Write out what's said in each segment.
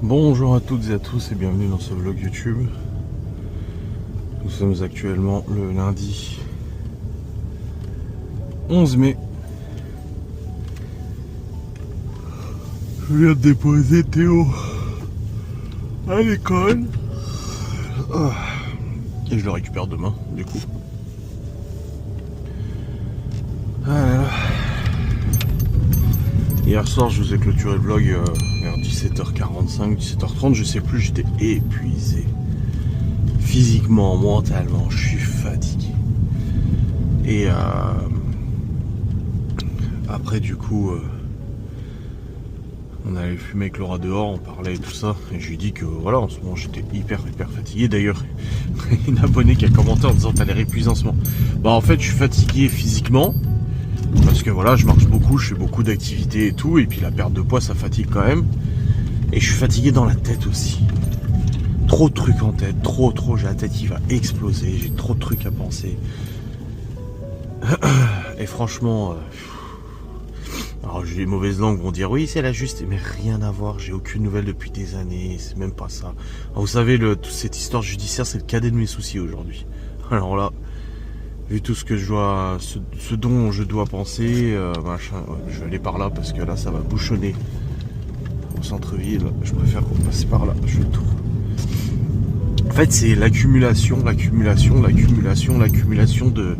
Bonjour à toutes et à tous et bienvenue dans ce vlog YouTube. Nous sommes actuellement le lundi 11 mai. Je viens de déposer Théo à l'école. Et je le récupère demain du coup. Voilà. Hier soir je vous ai clôturé le vlog vers 17h45, 17h30, je sais plus, j'étais épuisé. Physiquement, mentalement, je suis fatigué. Et après du coup, on allait fumer avec Laura dehors, on parlait et tout ça. Et je lui ai dit que voilà, en ce moment j'étais hyper fatigué. D'ailleurs, une abonnée qui a commenté en disant t'as l'air épuisé en ce moment. Bah en fait je suis fatigué physiquement. Parce que voilà, je marche beaucoup, je fais beaucoup d'activités et tout, et puis la perte de poids ça fatigue quand même. Et je suis fatigué dans la tête aussi. Trop de trucs en tête, trop, j'ai la tête qui va exploser, j'ai trop de trucs à penser. Et franchement, alors j'ai des mauvaises langues vont dire oui c'est la juste, mais rien à voir, j'ai aucune nouvelle depuis des années, c'est même pas ça. Alors, vous savez, toute cette histoire judiciaire c'est le cadet de mes soucis aujourd'hui. Alors là, vu tout ce que je dois, ce dont je dois penser, machin, je vais aller par là parce que là ça va bouchonner au centre-ville. Je préfère qu'on passe par là, je fais le tour. En fait c'est l'accumulation de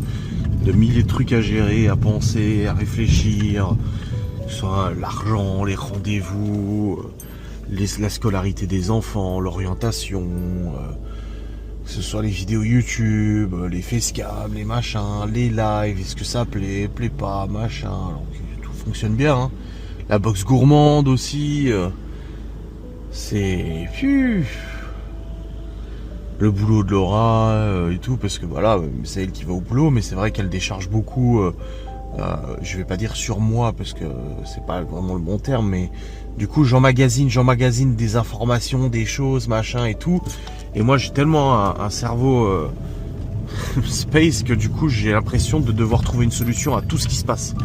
milliers de trucs à gérer, à penser, à réfléchir, que ce soit l'argent, les rendez-vous, la scolarité des enfants, l'orientation, que ce soit les vidéos YouTube, les facecam, les machins, les lives, est-ce que ça plaît pas, machin, alors tout fonctionne bien, hein. La box gourmande aussi, c'est le boulot de Laura et tout, parce que voilà, c'est elle qui va au boulot, mais c'est vrai qu'elle décharge beaucoup, je vais pas dire sur moi, parce que c'est pas vraiment le bon terme, mais du coup j'emmagasine des informations, des choses, machin et tout. Et moi j'ai tellement un cerveau space que du coup j'ai l'impression de devoir trouver une solution à tout ce qui se passe.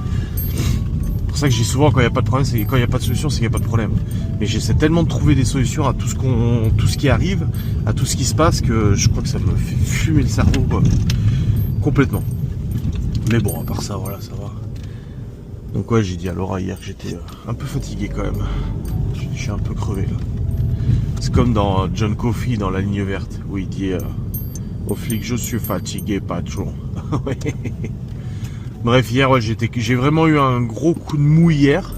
C'est pour ça que j'ai souvent quand il n'y a pas de problème, c'est quand il n'y a pas de solution, c'est qu'il n'y a pas de problème. Mais j'essaie tellement de trouver des solutions à tout ce qui arrive, à tout ce qui se passe, que je crois que ça me fait fumer le cerveau quoi. Complètement. Mais bon, à part ça, voilà, ça va. Donc ouais, j'ai dit à Laura hier que j'étais un peu fatigué quand même. Je suis un peu crevé là. C'est comme dans John Coffey dans La Ligne Verte, où il dit au flic, je suis fatigué, patron. Bref, hier, ouais, j'ai vraiment eu un gros coup de mou hier.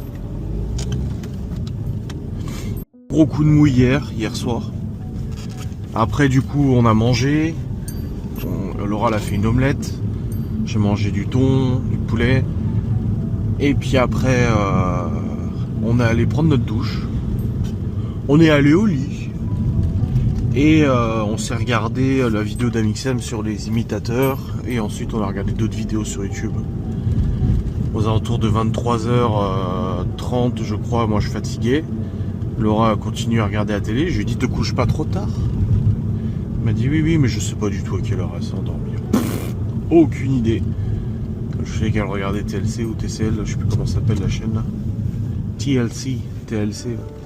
Gros coup de mou hier soir. Après, du coup, on a mangé. Laura, elle a fait une omelette. J'ai mangé du thon, du poulet. Et puis après, on est allé prendre notre douche. On est allé au lit. Et on s'est regardé la vidéo d'Amixem sur les imitateurs. Et ensuite on a regardé d'autres vidéos sur YouTube. Aux alentours de 23h30 je crois, moi je suis fatigué. Laura a continué à regarder la télé. Je lui ai dit te couche pas trop tard. Elle m'a dit oui mais je sais pas du tout à quelle heure elle s'est endormie. Aucune idée. Je sais qu'elle regardait TLC ou TCL, je sais plus comment s'appelle la chaîne là. TLC.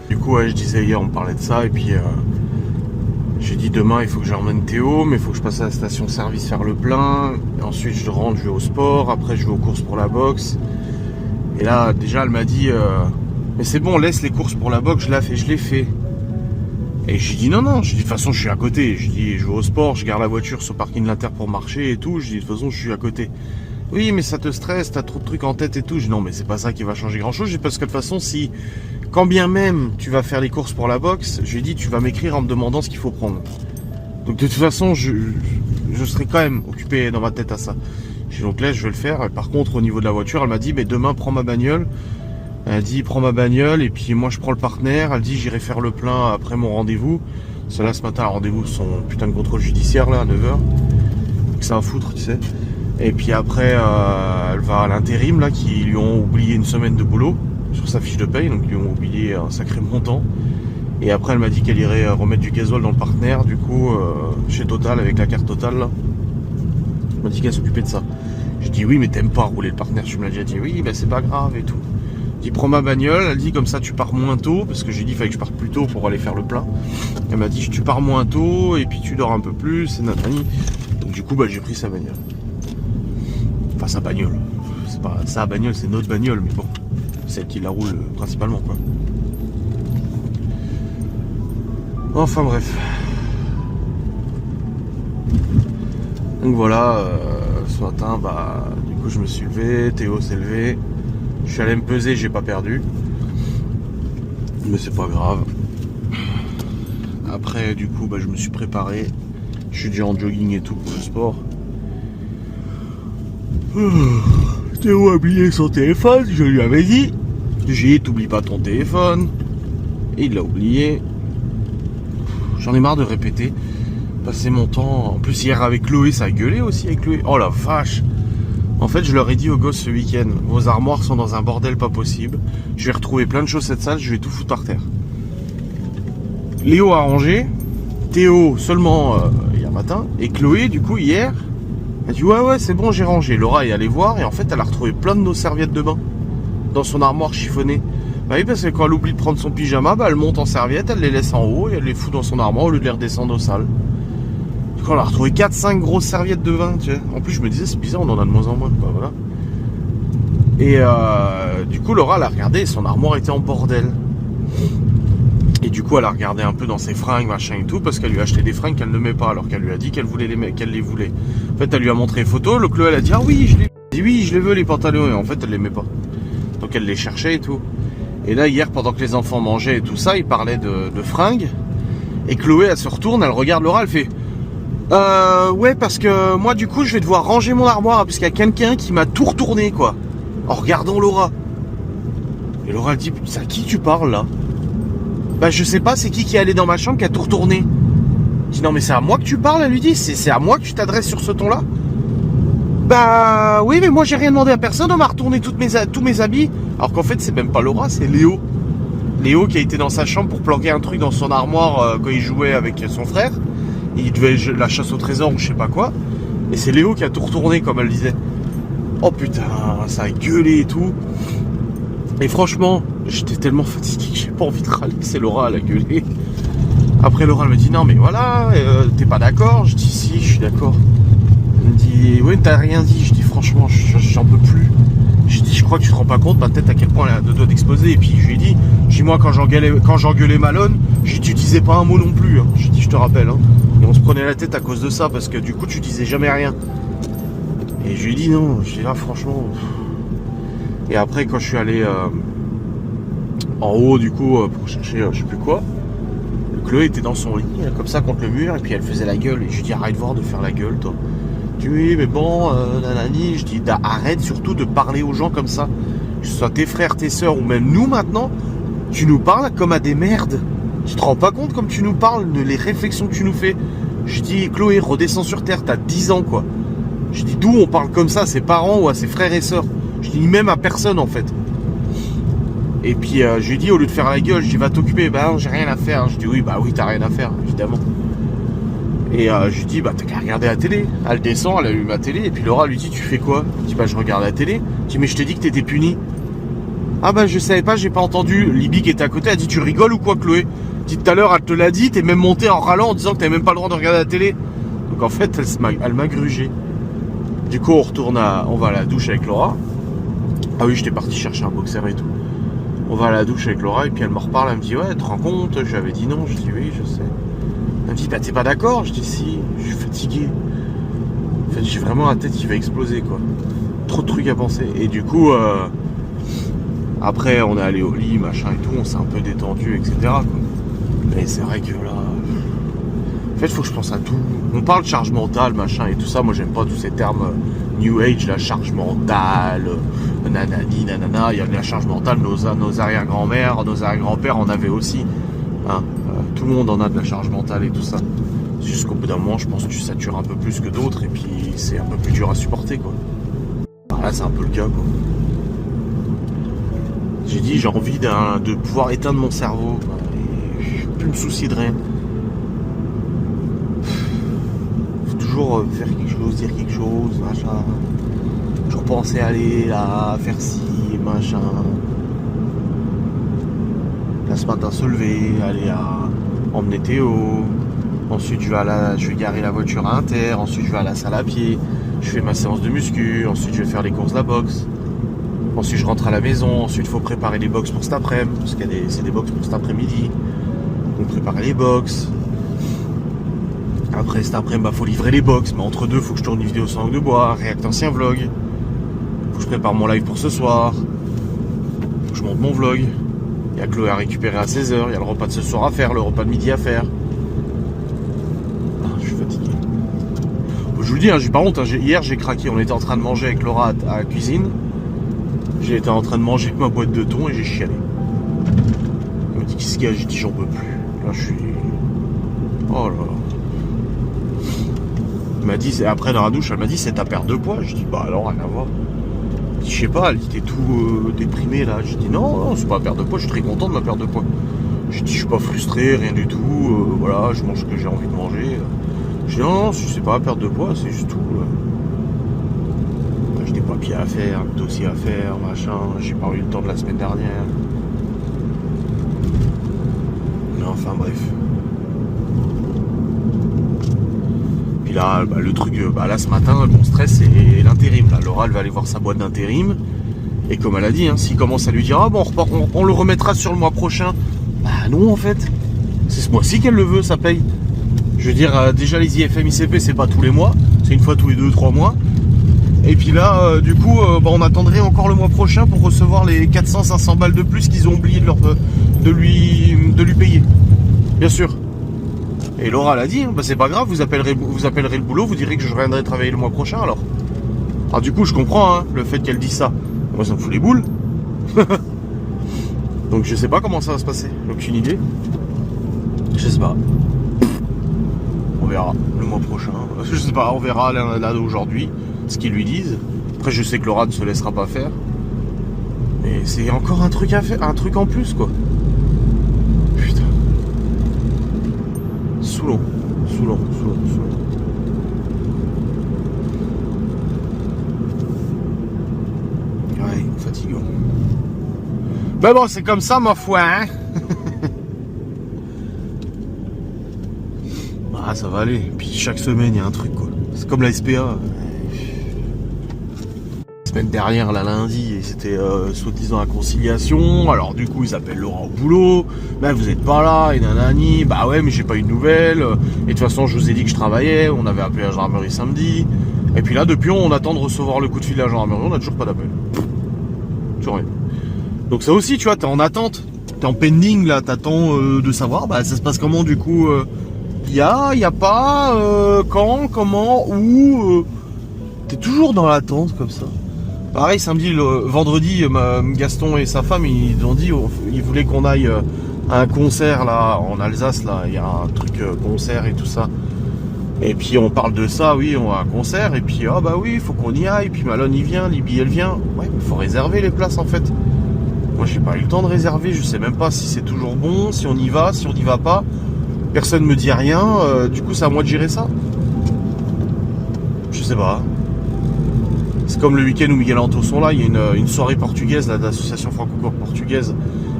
Du coup ouais, je disais hier on parlait de ça et puis j'ai dit demain il faut que j'emmène Théo, mais il faut que je passe à la station service faire le plein. Et ensuite je rentre, je vais au sport, après je vais aux courses pour la boxe. Et là déjà elle m'a dit mais c'est bon, laisse les courses pour la boxe, je l'ai fait. Et j'ai dit non, j'ai dit de toute façon je suis à côté. Je dis je vais au sport, je garde la voiture sur le parking de l'Inter pour marcher et tout. Je dis de toute façon je suis à côté. Oui mais ça te stresse, t'as trop de trucs en tête et tout. Je dis non mais c'est pas ça qui va changer grand chose. Je dis parce que de toute façon si quand bien même tu vas faire les courses pour la boxe, je lui ai dit tu vas m'écrire en me demandant ce qu'il faut prendre. Donc de toute façon je serai quand même occupé dans ma tête à ça. J'ai dit donc là je vais le faire. Par contre au niveau de la voiture elle m'a dit mais demain prends ma bagnole. Elle dit prends ma bagnole et puis moi je prends le partenaire. Elle dit j'irai faire le plein après mon rendez-vous. Cela ce matin un rendez-vous son putain de contrôle judiciaire là à 9h. Que ça va foutre tu sais. Et puis après elle va à l'intérim là qui lui ont oublié une semaine de boulot sur sa fiche de paye, donc ils lui ont oublié un sacré montant. Et après elle m'a dit qu'elle irait remettre du gasoil dans le partenaire du coup chez Total avec la carte Total là. Elle m'a dit qu'elle s'occupait de ça. J'ai dit oui mais t'aimes pas rouler le partenaire, tu me l'as déjà dit. Oui ben c'est pas grave et tout. Je dis prends ma bagnole, elle dit comme ça tu pars moins tôt, parce que j'ai dit il fallait que je parte plus tôt pour aller faire le plein. Elle m'a dit tu pars moins tôt et puis tu dors un peu plus, et nanani. Donc du coup j'ai pris sa bagnole. Enfin sa bagnole. C'est pas sa bagnole, c'est notre bagnole, mais bon. Celle qui la roule principalement quoi. Enfin bref. Donc voilà, ce matin du coup je me suis levé, Théo s'est levé. Je suis allé me peser, j'ai pas perdu. Mais c'est pas grave. Après du coup je me suis préparé. Je suis déjà en jogging et tout pour le sport. Théo a oublié son téléphone, je lui avais dit. J'ai dit t'oublies pas ton téléphone. Et il l'a oublié. J'en ai marre de répéter. Passer mon temps. En plus hier avec Chloé, ça a gueulé aussi avec Chloé. Oh la vache. En fait, je leur ai dit aux gosses ce week-end, vos armoires sont dans un bordel pas possible. Je vais retrouver plein de chaussettes sales, je vais tout foutre par terre. Léo a rangé, Théo seulement hier matin, et Chloé, du coup, hier, elle dit ouais, c'est bon, j'ai rangé. Laura est allée voir, et en fait, elle a retrouvé plein de nos serviettes de bain dans son armoire chiffonnée. Bah oui, parce que quand elle oublie de prendre son pyjama, elle monte en serviette, elle les laisse en haut, et elle les fout dans son armoire au lieu de les redescendre au sale. On a retrouvé 4-5 grosses serviettes de bain, tu sais. En plus je me disais c'est bizarre, on en a de moins en moins quoi, voilà. Et du coup Laura elle a regardé, son armoire était en bordel. Et du coup elle a regardé un peu dans ses fringues, machin et tout, parce qu'elle lui a acheté des fringues qu'elle ne met pas, alors qu'elle lui a dit qu'elle les voulait. En fait elle lui a montré les photos, le Chloé elle a dit ah oui je les veux les pantalons, et en fait elle les met pas. Donc elle les cherchait et tout. Et là hier pendant que les enfants mangeaient et tout ça, ils parlaient de fringues. Et Chloé elle se retourne, elle regarde Laura, elle fait ouais parce que moi du coup je vais devoir ranger mon armoire parce qu'il y a quelqu'un qui m'a tout retourné quoi. En regardant Laura. Et Laura elle dit c'est à qui tu parles là? Bah je sais pas, c'est qui est allé dans ma chambre qui a tout retourné. Je dis non mais c'est à moi que tu parles, elle lui dit, c'est à moi que tu t'adresses sur ce ton là? Bah oui mais moi j'ai rien demandé à personne, on m'a retourné tous mes habits. Alors qu'en fait c'est même pas Laura, c'est Léo. Léo qui a été dans sa chambre pour planquer un truc dans son armoire quand il jouait avec son frère. Il devait la chasse au trésor ou je sais pas quoi. Et c'est Léo qui a tout retourné comme elle disait. Oh putain, ça a gueulé et tout. Et franchement, j'étais tellement fatigué que j'ai pas envie de râler. C'est Laura, elle a gueulé. Après Laura elle me dit non mais voilà, t'es pas d'accord? Je dis si, je suis d'accord. Elle me dit ouais t'as rien dit. Je dis franchement j'en peux plus. J'ai dit je crois que tu te rends pas compte peut-être à quel point elle a deux doigts d'exploser. Et puis je lui ai dit moi quand j'engueulais Malone, tu disais pas un mot non plus hein. J'ai dit je te rappelle hein. Et on se prenait la tête à cause de ça parce que du coup tu disais jamais rien. Et je lui ai dit non, je dis là franchement. Et après quand je suis allé en haut du coup pour chercher je sais plus quoi, Chloé était dans son lit comme ça contre le mur et puis elle faisait la gueule. Et je lui ai dit arrête voir de faire la gueule toi. Je dis oui mais bon nanani, je dis arrête surtout de parler aux gens comme ça. Que ce soit tes frères, tes sœurs ou même nous maintenant, tu nous parles comme à des merdes. Tu te rends pas compte comme tu nous parles, les réflexions que tu nous fais. Je dis Chloé, redescends sur terre, t'as 10 ans quoi. Je dis d'où on parle comme ça à ses parents ou à ses frères et sœurs. Je dis même à personne en fait. Et puis je lui dis au lieu de faire la gueule, je dis va t'occuper. Bah non j'ai rien à faire. Je dis oui t'as rien à faire évidemment. Et je lui dis t'as qu'à regarder la télé. Elle descend, elle allume la télé. Et puis Laura lui dit tu fais quoi? Je dis je regarde la télé. Je dis mais je t'ai dit que t'étais puni. Ah je savais pas, j'ai pas entendu. Libby qui était à côté, elle dit tu rigoles ou quoi Chloé? Dit tout à l'heure elle te l'a dit, t'es même monté en râlant en disant que t'avais même pas le droit de regarder la télé. Donc en fait elle m'a grugé. Du coup on va à la douche avec Laura. Ah oui j'étais parti chercher un boxer et tout. On va à la douche avec Laura et puis elle me reparle, elle me dit ouais tu te rends compte? J'avais dit non, je dis oui je sais. Elle me dit t'es pas d'accord? Je dis si, je suis fatigué. En fait j'ai vraiment la tête qui va exploser quoi. Trop de trucs à penser. Et du coup après on est allé au lit machin et tout, on s'est un peu détendu etc quoi. Mais c'est vrai que là en fait faut que je pense à tout. On parle de charge mentale machin et tout ça, moi j'aime pas tous ces termes New Age, la charge mentale, nanani nanana. Il y a de la charge mentale, nos arrière-grand-mères, nos arrière-grands-pères en avaient aussi hein. Tout le monde en a de la charge mentale et tout ça. C'est juste qu'au bout d'un moment je pense que tu satures un peu plus que d'autres et puis c'est un peu plus dur à supporter quoi. Là c'est un peu le cas quoi. J'ai dit j'ai envie de pouvoir éteindre mon cerveau et plus me soucier de rien. Faut toujours faire quelque chose, dire quelque chose, machin. Toujours penser à aller là, faire ci, machin. là ce matin se lever, aller à emmener Théo. Ensuite je vais garer la voiture à Inter. Ensuite je vais à la salle à pied. Je fais ma séance de muscu. Ensuite je vais faire les courses de la boxe. Ensuite je rentre à la maison. Ensuite il faut préparer les box pour cet après-midi. Parce qu'il y a c'est des box pour cet après-midi. Donc préparer les box. Après cet après-midi, faut livrer les box. Mais entre deux, faut que je tourne une vidéo sans langue de bois, React ancien vlog. Faut que je prépare mon live pour ce soir. Faut que je monte mon vlog. Il y a Chloé à récupérer à 16h. Il y a le repas de ce soir à faire, le repas de midi à faire. Je suis fatigué. Je vous le dis, j'ai pas honte. Hier, j'ai craqué. On était en train de manger avec Laura à la cuisine. J'ai été en train de manger ma boîte de thon et j'ai chialé. Elle me dit qu'est-ce qu'il y a? J'ai dit j'en peux plus. Là, je suis... Oh là là. Elle m'a dit, après dans la douche, elle m'a dit c'est ta perte de poids. Je dis bah alors rien à voir. Je sais pas, elle était tout déprimée là. Je dis non, c'est pas la perte de poids, je suis très content de ma perte de poids. Je dis je suis pas frustré, rien du tout. Voilà, je mange ce que j'ai envie de manger. Je dis non, c'est pas la perte de poids, c'est juste tout. J'ai des papiers à faire, un dossier à faire, machin. J'ai pas eu le temps de la semaine dernière. Mais enfin bref. Là, le truc, là ce matin, mon stress c'est l'intérim. Là, Laura elle va aller voir sa boîte d'intérim. Et comme elle a dit, s'il commence à lui dire ah bon on le remettra sur le mois prochain. Bah non en fait. C'est ce mois-ci qu'elle le veut, ça paye. Je veux dire, déjà les IFM ICP c'est pas tous les mois, c'est une fois tous les 2-3 mois. Et puis là, du coup, on attendrait encore le mois prochain pour recevoir les 400-500 balles de plus qu'ils ont oublié de lui payer. Bien sûr. Et Laura l'a dit, c'est pas grave, vous appellerez le boulot, vous direz que je reviendrai travailler le mois prochain alors. Alors du coup je comprends le fait qu'elle dise ça. Moi ça me fout les boules. Donc je sais pas comment ça va se passer, aucune idée. Je sais pas. On verra le mois prochain. Je sais pas, on verra là aujourd'hui ce qu'ils lui disent. Après je sais que Laura ne se laissera pas faire. Mais c'est encore un truc à faire, un truc en plus quoi. Putain. Saoulant. Ouais, fatigant. Mais bon, c'est comme ça, ma foi, Ah, ça va aller. Puis chaque semaine, il y a un truc, quoi. C'est comme la SPA. La semaine dernière, là, lundi, c'était soi-disant la conciliation. Alors, du coup, ils appellent Laura au boulot. Ben, vous êtes pas là, et nanani. Bah ouais, mais j'ai pas eu de nouvelles. Et de toute façon, je vous ai dit que je travaillais. On avait appelé la gendarmerie samedi. Et puis là, depuis, on attend de recevoir le coup de fil de la gendarmerie. On a toujours pas d'appel. Toujours rien. Donc, ça aussi, tu vois, t'es en attente. T'es en pending, là. T'attends de savoir, bah, ça se passe comment, du coup. Y a pas, quand, comment, où. T'es toujours dans l'attente, comme ça. Pareil, samedi, vendredi, Gaston et sa femme, ils ont dit, ils voulaient qu'on aille à un concert là en Alsace, là, il y a un truc concert et tout ça. Et puis on parle de ça, oui, on a un concert, et puis ah bah oui, il faut qu'on y aille, puis Malone il vient, Libby elle vient. Ouais, il faut réserver les places en fait. Moi j'ai pas eu le temps de réserver, je sais même pas si c'est toujours bon, si on y va, si on n'y va pas. Personne me dit rien, du coup c'est à moi de gérer ça. Je sais pas. C'est comme le week-end où Miguel Anto sont là, il y a une soirée portugaise, là, d'association franco-portugaise.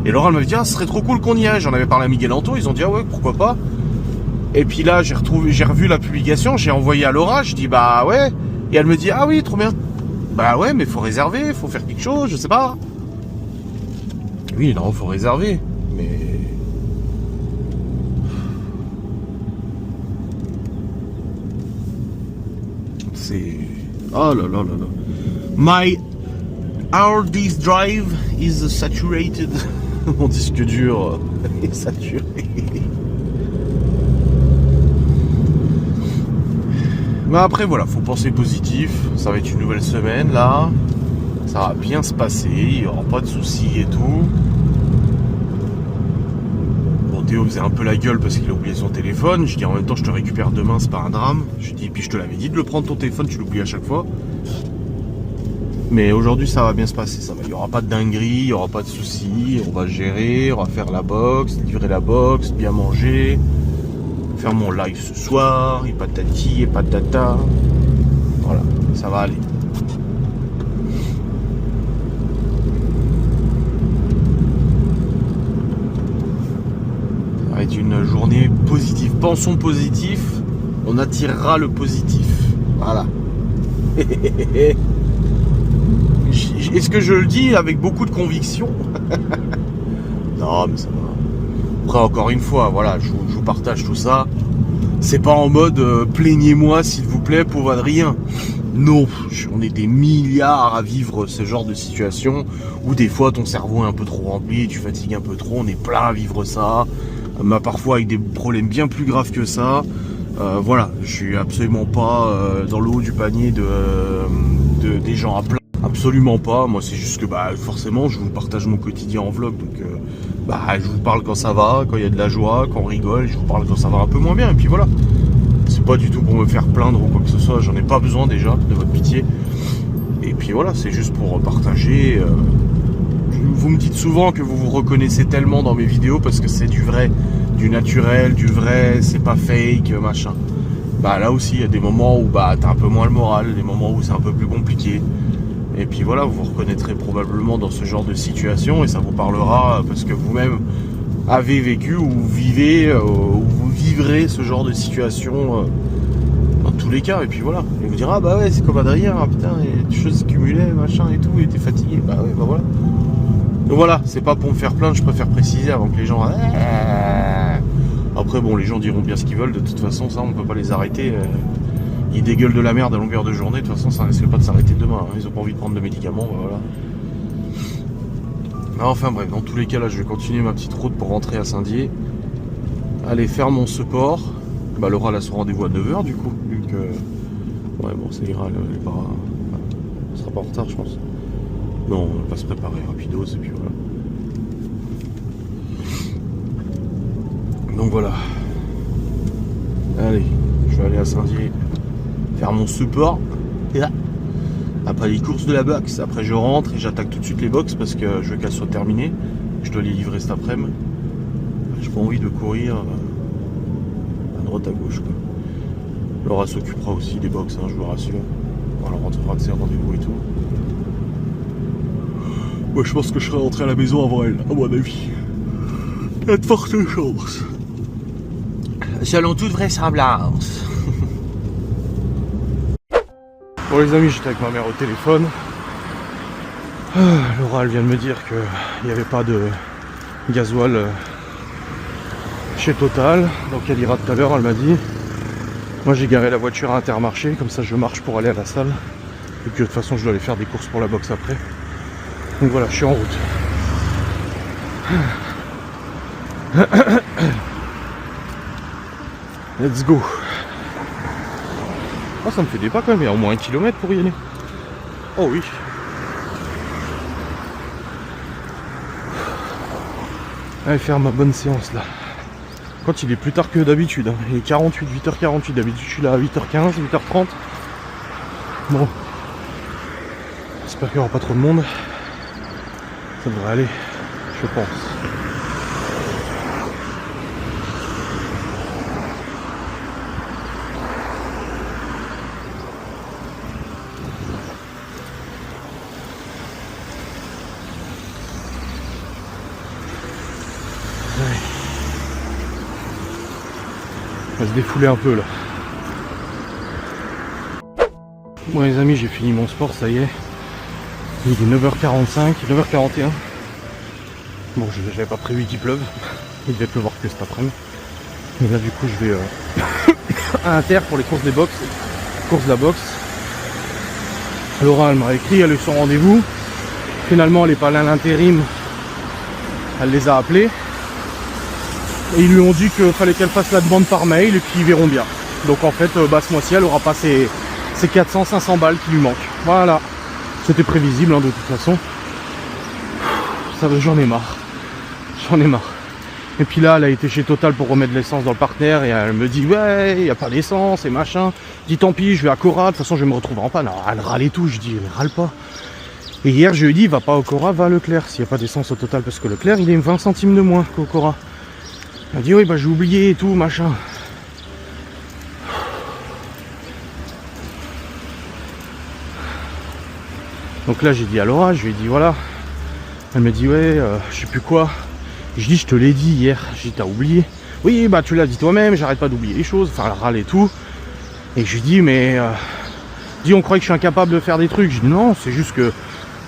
Et Laura elle m'avait dit, ah, ce serait trop cool qu'on y aille. J'en avais parlé à Miguel Anto, ils ont dit, ah ouais, pourquoi pas. Et puis là, j'ai revu la publication, j'ai envoyé à Laura, je dis, bah ouais. Et elle me dit, ah oui, trop bien. Bah ouais, mais faut réserver, faut faire quelque chose, je sais pas. Oui, non, faut réserver, mais... C'est... Oh là là là là. My hard disk drive is saturated. Mon disque dur est saturé. Mais après voilà, faut penser positif. Ça va être une nouvelle semaine là. Ça va bien se passer, il n'y aura pas de soucis et tout. Bon, Théo faisait un peu la gueule parce qu'il a oublié son téléphone. Je dis en même temps je te récupère demain, c'est pas un drame. Je dis puis je te l'avais dit de le prendre ton téléphone, tu l'oublies à chaque fois. Mais aujourd'hui ça va bien se passer, ça va. Il n'y aura pas de dinguerie, il n'y aura pas de soucis, on va gérer, on va faire la boxe, livrer la boxe, bien manger, faire mon live ce soir, et patati et patata. Voilà, ça va aller. être une journée positive. Pensons positif, on attirera le positif. Voilà. Est-ce que je le dis avec beaucoup de conviction? Non, mais ça va. Après, encore une fois, voilà, je vous partage tout ça. C'est pas en mode plaignez-moi s'il vous plaît, pauvre Adrien. Non, on est des milliards à vivre ce genre de situation où des fois ton cerveau est un peu trop rempli, tu fatigues un peu trop, on est plein à vivre ça. Mais parfois avec des problèmes bien plus graves que ça. Voilà, je suis absolument pas dans le haut du panier des gens à plaindre. Absolument pas, moi c'est juste que forcément je vous partage mon quotidien en vlog, donc je vous parle quand ça va, quand il y a de la joie, quand on rigole, je vous parle quand ça va un peu moins bien, et puis voilà. C'est pas du tout pour me faire plaindre ou quoi que ce soit, j'en ai pas besoin déjà de votre pitié. Et puis voilà, c'est juste pour partager. Vous me dites souvent que vous vous reconnaissez tellement dans mes vidéos parce que c'est du vrai, du naturel, du vrai, c'est pas fake, machin. Là aussi il y a des moments où t'as un peu moins le moral, des moments où c'est un peu plus compliqué. Et puis voilà, vous vous reconnaîtrez probablement dans ce genre de situation et ça vous parlera parce que vous-même avez vécu ou vous vivez ou vous vivrez ce genre de situation dans tous les cas. Et puis voilà, et vous direz ouais, c'est comme Adrien, putain, il y a des choses cumulées, machin et tout, et t'es fatigué. Voilà. Donc voilà, c'est pas pour me faire plaindre, je préfère préciser avant que les gens... Après bon, les gens diront bien ce qu'ils veulent, de toute façon ça on peut pas les arrêter. Ils dégueulent de la merde à longueur de journée, de toute façon ça risque pas de s'arrêter demain, hein. Ils ont pas envie de prendre de médicaments, voilà. Enfin bref, dans tous les cas là je vais continuer ma petite route pour rentrer à Saint-Dié. Aller faire mon support. Laura elle a son rendez-vous à 9h du coup, vu que... Ouais bon ça ira, elle sera pas en retard je pense. Non, on va se préparer rapidos et puis voilà. Donc voilà. Allez, je vais aller à Saint-Dié faire mon support. Et là, après les courses de la boxe, après je rentre et j'attaque tout de suite les box parce que je veux qu'elles soient terminées. Je dois les livrer cet après-midi. J'ai pas envie de courir à droite à gauche quoi. Laura s'occupera aussi des box, hein, je vous rassure. Elle rentrera de ses rendez-vous et tout. Moi je pense que je serai rentré à la maison avant elle, à mon avis. Il y a de fortes chances. Selon toute vraisemblance. Bon les amis, j'étais avec ma mère au téléphone. Laura elle vient de me dire qu'il n'y avait pas de gasoil chez Total. Donc elle ira tout à l'heure, elle m'a dit. Moi j'ai garé la voiture à Intermarché, comme ça je marche pour aller à la salle. Et puis de toute façon je dois aller faire des courses pour la boxe après. Donc voilà, je suis en route. Let's go. Oh, ça me fait des pas quand même, il y a au moins 1 kilomètre pour y aller. Oh oui. Allez faire ma bonne séance là. Quand il est plus tard que d'habitude, hein. Il est 48, 8h48, d'habitude je suis là à 8h15, 8h30. Bon. J'espère qu'il n'y aura pas trop de monde. Ça devrait aller, je pense. On va se défouler un peu là. Bon les amis, j'ai fini mon sport, ça y est. Il est 9h45, 9h41. Bon, j'avais pas prévu qu'il pleuve. Il devait pleuvoir que cet après-midi. Et là du coup je vais à Inter pour les courses des box. Courses de la boxe. Laura elle m'a écrit, elle a eu son rendez-vous. Finalement elle est pas là à l'intérim. Elle les a appelés. Et ils lui ont dit qu'il fallait qu'elle fasse la demande par mail et puis ils verront bien. Donc en fait, ce mois-ci, elle aura pas ses 400-500 balles qui lui manquent. Voilà. C'était prévisible hein, de toute façon. J'en ai marre. J'en ai marre. Et puis là, elle a été chez Total pour remettre de l'essence dans le partenaire et elle me dit ouais, il n'y a pas d'essence et machin. Je dis tant pis, je vais à Cora, de toute façon je vais me retrouver en panne. Alors, elle râle et tout, je dis elle râle pas. Et hier, je lui ai dit va pas au Cora, va à Leclerc s'il n'y a pas d'essence au Total parce que Leclerc il est 20 centimes de moins qu'au Cora. Elle dit oui j'ai oublié et tout machin. Donc là j'ai dit à Laura, je lui ai dit voilà. Elle me dit ouais je sais plus quoi. Je dis je te l'ai dit hier, j'ai dit t'as oublié. oui, bah tu l'as dit toi-même, j'arrête pas d'oublier les choses, enfin elle râle et tout. Et je lui dis, mais on croit que je suis incapable de faire des trucs. Je dis non, c'est juste que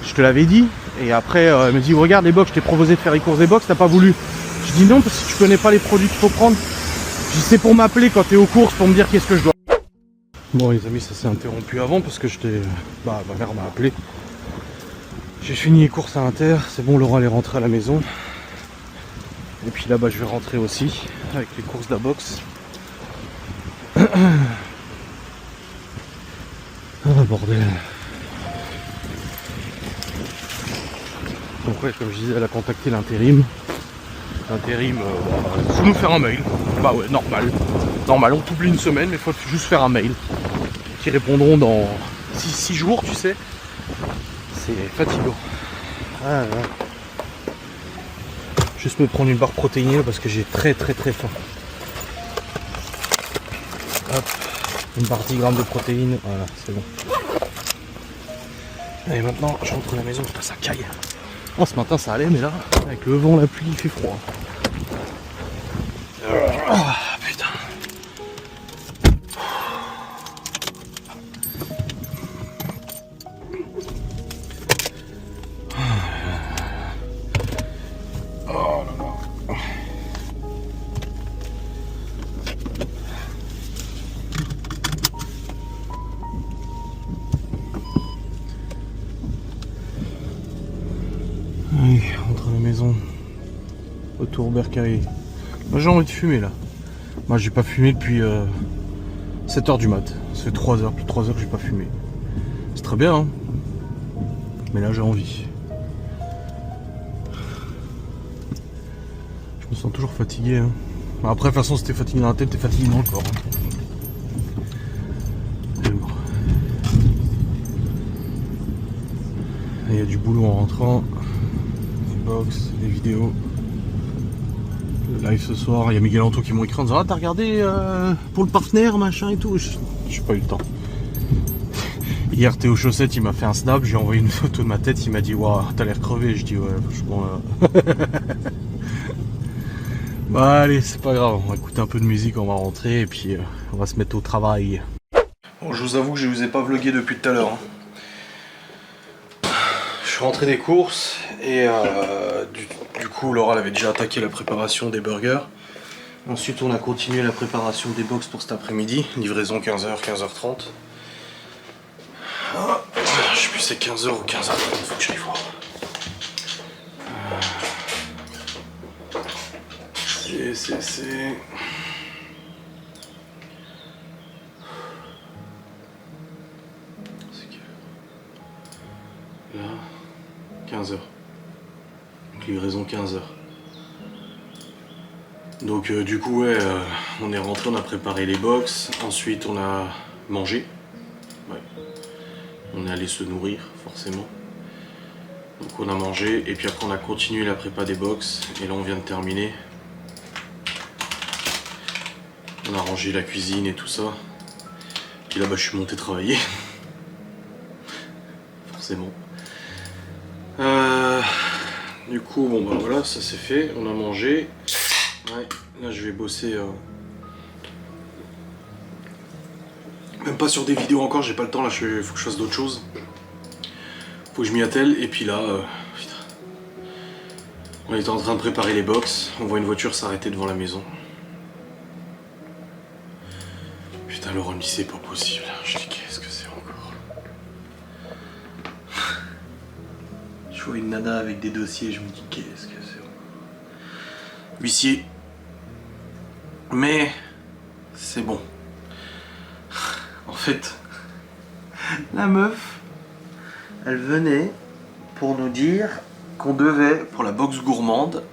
je te l'avais dit. Et après, elle me dit, regarde les box, je t'ai proposé de faire les courses des box, t'as pas voulu. Je dis non, parce que tu connais pas les produits qu'il faut prendre. Je dis, c'est pour m'appeler quand t'es aux courses pour me dire qu'est-ce que je dois. Bon les amis, ça s'est interrompu avant parce que ma mère m'a appelé. J'ai fini les courses à Inter, c'est bon, Laura elle est rentrée à la maison. Et puis là-bas je vais rentrer aussi avec les courses de la box. Ah bordel. Donc ouais, comme je disais, elle a contacté l'intérim. L'intérim, faut nous faire un mail. Bah ouais, normal. Normal, on t'oublie une semaine, mais il faut juste faire un mail. Qui répondront dans 6 jours, tu sais. C'est fatigant. Ah, ouais. Juste me prendre une barre protéinée parce que j'ai très faim. Hop, une barre 10 grammes de protéines, voilà, c'est bon. Et maintenant, je rentre à la maison, putain, ça caille. Oh, ce matin ça allait, mais là, avec le vent, la pluie, il fait froid. Ah, putain. Oh là là. Allez, rentre à la maison. Retour au bercail. Moi j'ai envie de fumer là. Moi j'ai pas fumé depuis 7h du mat. Ça fait 3 heures, plus de 3 heures que j'ai pas fumé. C'est très bien hein. Mais là j'ai envie. Je me sens toujours fatigué hein. Après de toute façon si t'es fatigué dans la tête, t'es fatigué dans le corps. Hein. Il y a du boulot en rentrant. Des box, des vidéos. Le live ce soir, il y a Miguel Anto qui m'ont écrit en disant ah t'as regardé pour le partenaire machin et tout. J'ai pas eu le temps. Hier Théo Chaussette il m'a fait un snap, j'ai envoyé une photo de ma tête, il m'a dit waouh t'as l'air crevé, je dis ouais franchement bah allez c'est pas grave, on va écouter un peu de musique, on va rentrer et puis on va se mettre au travail. Bon je vous avoue que je vous ai pas vlogué depuis tout à l'heure hein. Je suis rentré des courses et du coup Laura elle avait déjà attaqué la préparation des burgers. Ensuite on a continué la préparation des box pour cet après-midi, livraison 15h, 15h30. Ah, je sais plus c'est 15h ou 15h30, faut que j'aille voir. C'est... Là, 15h. Donc livraison 15h. Donc du coup ouais, on est rentré, on a préparé les box, ensuite on a mangé. Ouais. On est allé se nourrir forcément. Donc on a mangé et puis après on a continué la prépa des box et là on vient de terminer. On a rangé la cuisine et tout ça. Puis là bah, je suis monté travailler. Forcément. Du coup bon bah voilà ça c'est fait, on a mangé. Ouais, là je vais bosser. Même pas sur des vidéos encore, j'ai pas le temps là, faut que je fasse d'autres choses. Faut que je m'y attelle et puis là, putain. On est en train de préparer les box, on voit une voiture s'arrêter devant la maison. Putain Laurent me dit c'est pas possible, je dis qu'est-ce que c'est encore. Je vois une nana avec des dossiers, je me dis qu'est-ce que c'est encore. Huissier. Mais c'est bon. En fait, la meuf, elle venait pour nous dire qu'on devait, pour la box gourmande,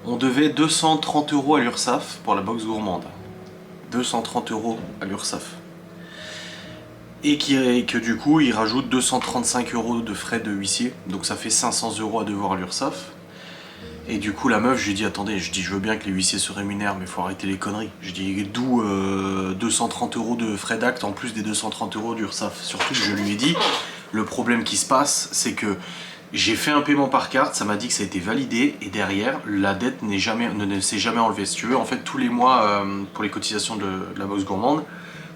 on devait 230 € à l'URSSAF pour la box gourmande. 230 € à l'URSSAF. Et que du coup, il rajoute 235 € de frais de huissier. Donc ça fait 500 € à devoir à l'URSSAF. Et du coup la meuf, je lui dis attendez, je veux bien que les huissiers se rémunèrent mais faut arrêter les conneries. Je dis d'où 230 € de frais d'acte en plus des 230 € d'URSSAF. Surtout que je lui ai dit, le problème qui se passe c'est que J'ai fait un paiement par carte, ça m'a dit que ça a été validé, et derrière, la dette ne s'est jamais enlevée. Si tu veux, en fait, tous les mois, pour les cotisations de la box gourmande,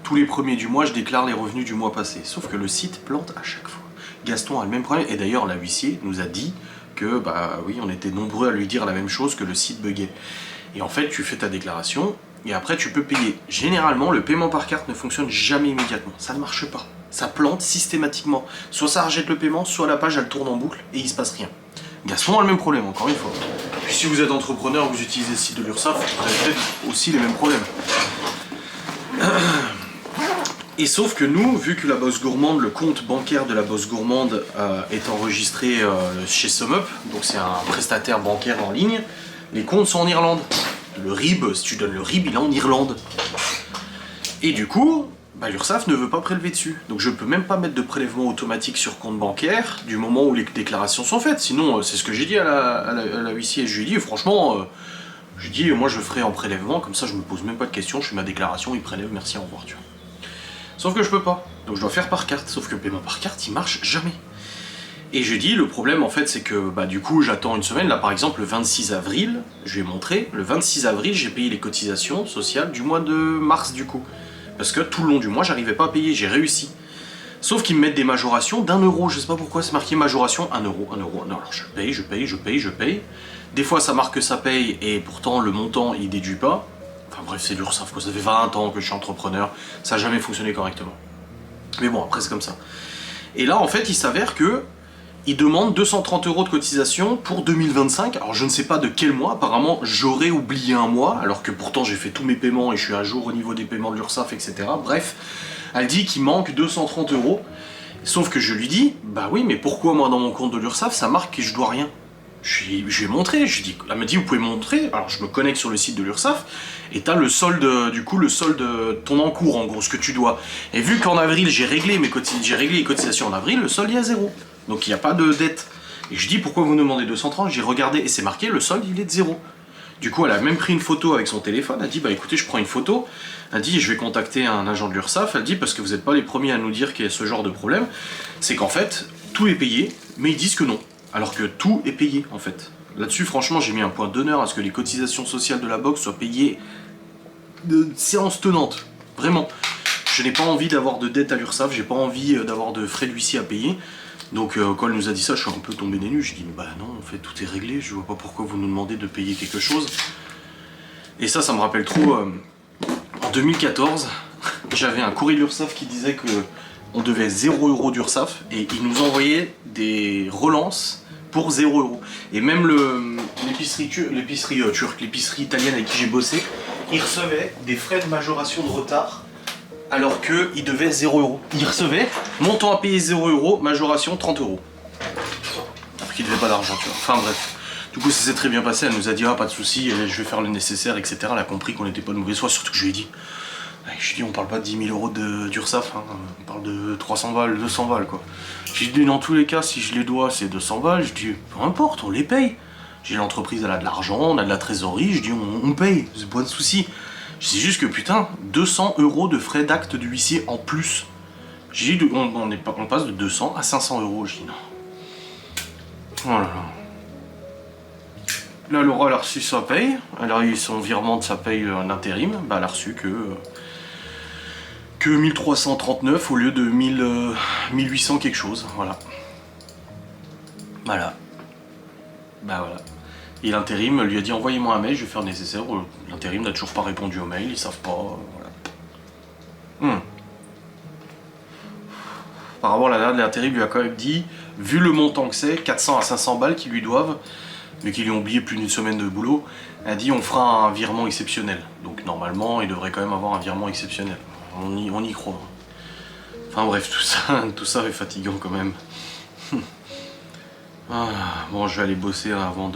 tous les premiers du mois, je déclare les revenus du mois passé. Sauf que le site plante à chaque fois. Gaston a le même problème, et d'ailleurs, l'huissier nous a dit que, bah oui, on était nombreux à lui dire la même chose, que le site buguait. Et en fait, tu fais ta déclaration, et après, tu peux payer. Généralement, le paiement par carte ne fonctionne jamais immédiatement. Ça ne marche pas. Ça plante systématiquement. Soit ça rejette le paiement, soit la page elle tourne en boucle et il se passe rien. Gaston a le même problème, encore une fois. Puis si vous êtes entrepreneur ou que vous utilisez le site de l'URSSAF, vous avez peut-être aussi les mêmes problèmes. Et sauf que nous, vu que la box gourmande, le compte bancaire de la box gourmande est enregistré chez SumUp, donc c'est un prestataire bancaire en ligne, les comptes sont en Irlande. Le RIB, si tu donnes le RIB, il est en Irlande. Et du coup, bah, l'URSSAF ne veut pas prélever dessus. Donc je peux même pas mettre de prélèvement automatique sur compte bancaire du moment où les déclarations sont faites. Sinon, c'est ce que j'ai dit à la huissier. Je lui ai dit, franchement, je dis, moi je ferai en prélèvement, comme ça je me pose même pas de questions, je fais ma déclaration, il prélève, merci, au revoir, tu vois. Sauf que je peux pas. Donc je dois faire par carte. Sauf que le paiement par carte, il marche jamais. Et je dis, le problème en fait, c'est que bah, du coup, j'attends une semaine. Là, par exemple, le 26 avril, je vais montrer, le 26 avril, j'ai payé les cotisations sociales du mois de mars, du coup. Parce que tout le long du mois, j'arrivais pas à payer, j'ai réussi. Sauf qu'ils me mettent des majorations d'1 €. Je sais pas pourquoi, c'est marqué majoration 1 €, 1 €. Non, alors je paye. Des fois, ça marque que ça paye, et pourtant, le montant, il déduit pas. Enfin bref, c'est l'URSSAF, quoi. Ça fait 20 ans que je suis entrepreneur, ça n'a jamais fonctionné correctement. Mais bon, après, c'est comme ça. Et là, en fait, il s'avère que il demande 230 € de cotisation pour 2025. Alors je ne sais pas de quel mois, apparemment j'aurais oublié un mois, alors que pourtant j'ai fait tous mes paiements et je suis à jour au niveau des paiements de l'URSSAF, etc. Bref, elle dit qu'il manque 230 €. Sauf que je lui dis, bah oui, mais pourquoi moi dans mon compte de l'URSSAF ça marque que je dois rien? Je lui ai montré, elle m'a dit vous pouvez montrer, alors je me connecte sur le site de l'URSSAF, et t'as le solde, du coup le solde, ton encours en gros, ce que tu dois. Et vu qu'en avril j'ai réglé les cotisations en avril, le solde il est à 0. Donc il n'y a pas de dette. Et je dis pourquoi vous nous demandez 230, j'ai regardé et c'est marqué le solde il est de 0. Du coup elle a même pris une photo avec son téléphone, elle dit bah écoutez je prends une photo, elle dit je vais contacter un agent de l'URSSAF, elle dit parce que vous n'êtes pas les premiers à nous dire qu'il y a ce genre de problème, c'est qu'en fait tout est payé mais ils disent que non, alors que tout est payé en fait. Là-dessus franchement j'ai mis un point d'honneur à ce que les cotisations sociales de la box soient payées de séance tenante, vraiment. Je n'ai pas envie d'avoir de dette à l'URSSAF, j'ai pas envie d'avoir de frais d'huissier à payer. Donc quand elle nous a dit ça, je suis un peu tombé des nues. Je dis bah non, en fait tout est réglé, je vois pas pourquoi vous nous demandez de payer quelque chose. Et ça me rappelle trop, en 2014, j'avais un courrier de l'URSSAF qui disait que on devait 0 € d'URSSAF et ils nous envoyaient des relances pour 0 €. Et même l'épicerie turque, l'épicerie italienne avec qui j'ai bossé, ils recevaient des frais de majoration de retard alors qu'il devait 0 €. Il recevait, montant à payer 0 €, majoration 30 €. Alors qu'il devait pas d'argent, tu vois. Enfin bref. Du coup ça s'est très bien passé, elle nous a dit ah pas de soucis, je vais faire le nécessaire, etc. Elle a compris qu'on n'était pas de mauvaise foi, surtout que je lui ai dit. Je lui ai dit on parle pas de 10 000 € d'URSSAF, hein. On parle de 300 balles, 200 balles quoi. J'ai dit dans tous les cas si je les dois c'est 200 balles, je dis peu importe, on les paye. J'ai l'entreprise elle a de l'argent, on a de la trésorerie, je dis on paye, c'est pas de soucis. C'est juste que putain, 200 € de frais d'acte de huissier en plus. J'ai dit, on passe de 200 à 500 €. Je dis non. Oh là là. Là, Laura, elle a reçu sa paye. Elle a eu son virement de sa paye en intérim. Bah, elle a reçu que 1339 au lieu de 1800 quelque chose. Voilà. Voilà. Bah voilà. Et l'intérim lui a dit envoyez-moi un mail, je vais faire le nécessaire. L'intérim n'a toujours pas répondu au mail, ils savent pas. Voilà. Apparemment l'intérim lui a quand même dit, vu le montant que c'est, 400 à 500 balles qu'ils lui doivent, mais qu'ils lui ont oublié plus d'une semaine de boulot, elle a dit on fera un virement exceptionnel. Donc normalement il devrait quand même avoir un virement exceptionnel. On y croit. Enfin bref, tout ça est fatigant quand même. Bon je vais aller bosser avant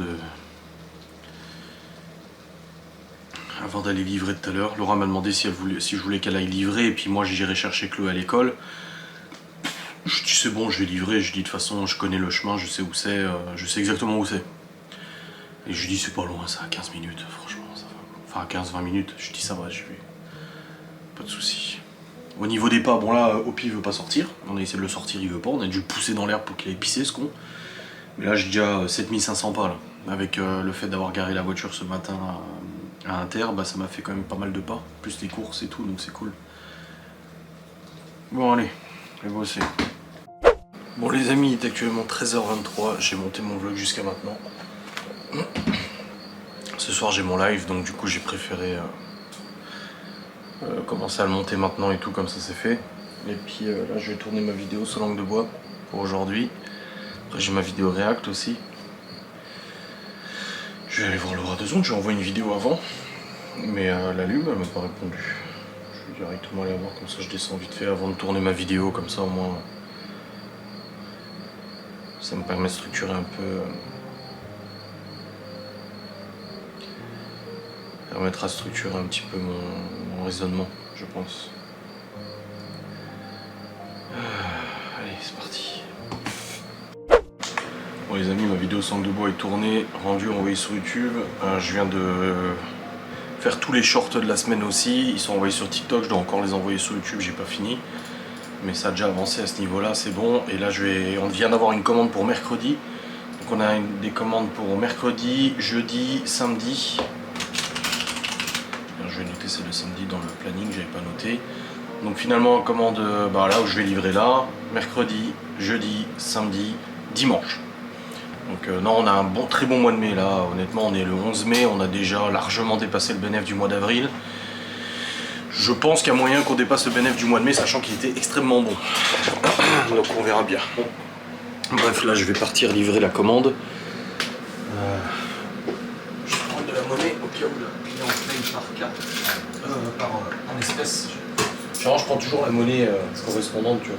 d'aller livrer tout à l'heure. Laura m'a demandé si je voulais qu'elle aille livrer, et puis moi j'irai chercher Chloé à l'école. Je dis c'est bon, je vais livrer, je dis de toute façon je connais le chemin, je sais où c'est, je sais exactement où c'est. Et je dis c'est pas loin, ça, 15 minutes, franchement, ça va. Enfin 15-20 minutes, je dis ça va, je vais. Pas de soucis. Au niveau des pas, bon là, Opi il veut pas sortir, on a essayé de le sortir, il veut pas, on a dû le pousser dans l'herbe pour qu'il aille pisser ce con. Mais là j'ai déjà 7500 pas là. Avec le fait d'avoir garé la voiture ce matin à Inter, bah, ça m'a fait quand même pas mal de pas. Plus les courses et tout, donc c'est cool. Bon allez, je vais bosser. Bon les amis, il est actuellement 13h23, j'ai monté mon vlog jusqu'à maintenant. Ce soir j'ai mon live, donc du coup j'ai préféré commencer à le monter maintenant et tout, comme ça c'est fait. Et puis là je vais tourner ma vidéo sous langue de bois pour aujourd'hui. Après j'ai ma vidéo React aussi. Je vais aller voir Laura 2 ondes, je lui envoie une vidéo avant. Mais la Lube elle m'a pas répondu. Je vais directement aller voir, comme ça je descends vite fait avant de tourner ma vidéo, comme ça au moins ça me permet de structurer un peu. Permettra de structurer un petit peu mon raisonnement, je pense. Allez, c'est parti. Bon les amis, ma vidéo Sangle de bois est tournée, rendue, envoyée sur YouTube. Je viens de faire tous les shorts de la semaine aussi. Ils sont envoyés sur TikTok, je dois encore les envoyer sur YouTube, j'ai pas fini. Mais ça a déjà avancé à ce niveau-là, c'est bon. Et là, on vient d'avoir une commande pour mercredi. Donc on a des commandes pour mercredi, jeudi, samedi. Je vais noter celle de samedi dans le planning, j'avais pas noté. Donc finalement, commande là où je vais livrer là, mercredi, jeudi, samedi, dimanche. Donc non, on a un très bon mois de mai là. Honnêtement, on est le 11 mai, on a déjà largement dépassé le bénéfice du mois d'avril. Je pense qu'il y a moyen qu'on dépasse le bénéfice du mois de mai, sachant qu'il était extrêmement bon. Donc on verra bien. Bref, là je vais partir livrer la commande. Je vais prendre de la monnaie au cas où le client paye par carte, en espèces. Genre, je prends toujours la monnaie correspondante, tu vois.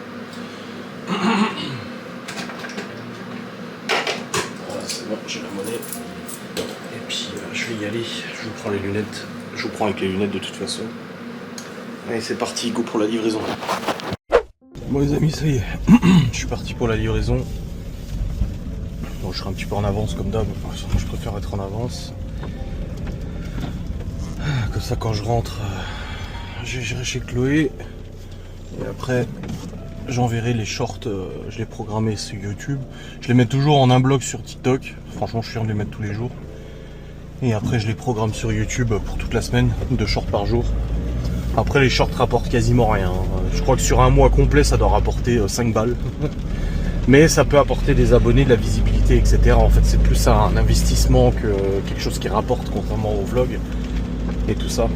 Voilà, c'est bon, j'ai la monnaie. Et puis je vais y aller. Je vous prends les lunettes. Je vous prends avec les lunettes de toute façon. Allez, c'est parti, go pour la livraison. Bon les amis, ça y est, je suis parti pour la livraison. Bon, je serai un petit peu en avance comme d'hab, je préfère être en avance. Comme ça quand je rentre, j'irai chez Chloé. Et après, j'enverrai les shorts, je les programmés sur YouTube. Je les mets toujours en un bloc sur TikTok. Franchement, je suis fier de les mettre tous les jours. Et après, je les programme sur YouTube pour toute la semaine, 2 shorts par jour. Après les shorts rapportent quasiment rien. Je crois que sur un mois complet ça doit rapporter 5 balles. Mais ça peut apporter des abonnés, de la visibilité, etc. En fait c'est plus un investissement que quelque chose qui rapporte contrairement au vlog et tout ça.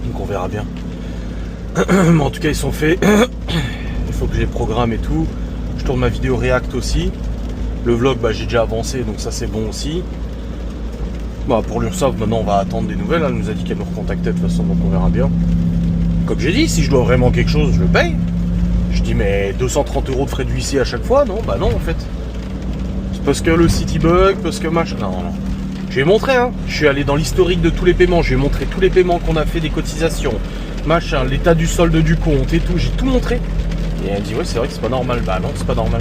Donc on verra bien. Mais en tout cas ils sont faits. Il faut que je les programme et tout. Je tourne ma vidéo React aussi. Le vlog j'ai déjà avancé donc ça c'est bon aussi. Pour l'URSSAF, maintenant on va attendre des nouvelles. Elle nous a dit qu'elle nous recontactait de toute façon, donc on verra bien. Comme j'ai dit, si je dois vraiment quelque chose, je le paye. Je dis, mais 230 € de frais d'huissier à chaque fois? Non, bah non en fait. C'est parce que le Citybug, parce que machin. Non, non. Je vais montrer, hein. Je suis allé dans l'historique de tous les paiements. Je vais montrer tous les paiements qu'on a fait, des cotisations, machin, l'état du solde du compte et tout. J'ai tout montré. Et elle dit, ouais, c'est vrai que c'est pas normal. Bah non, c'est pas normal.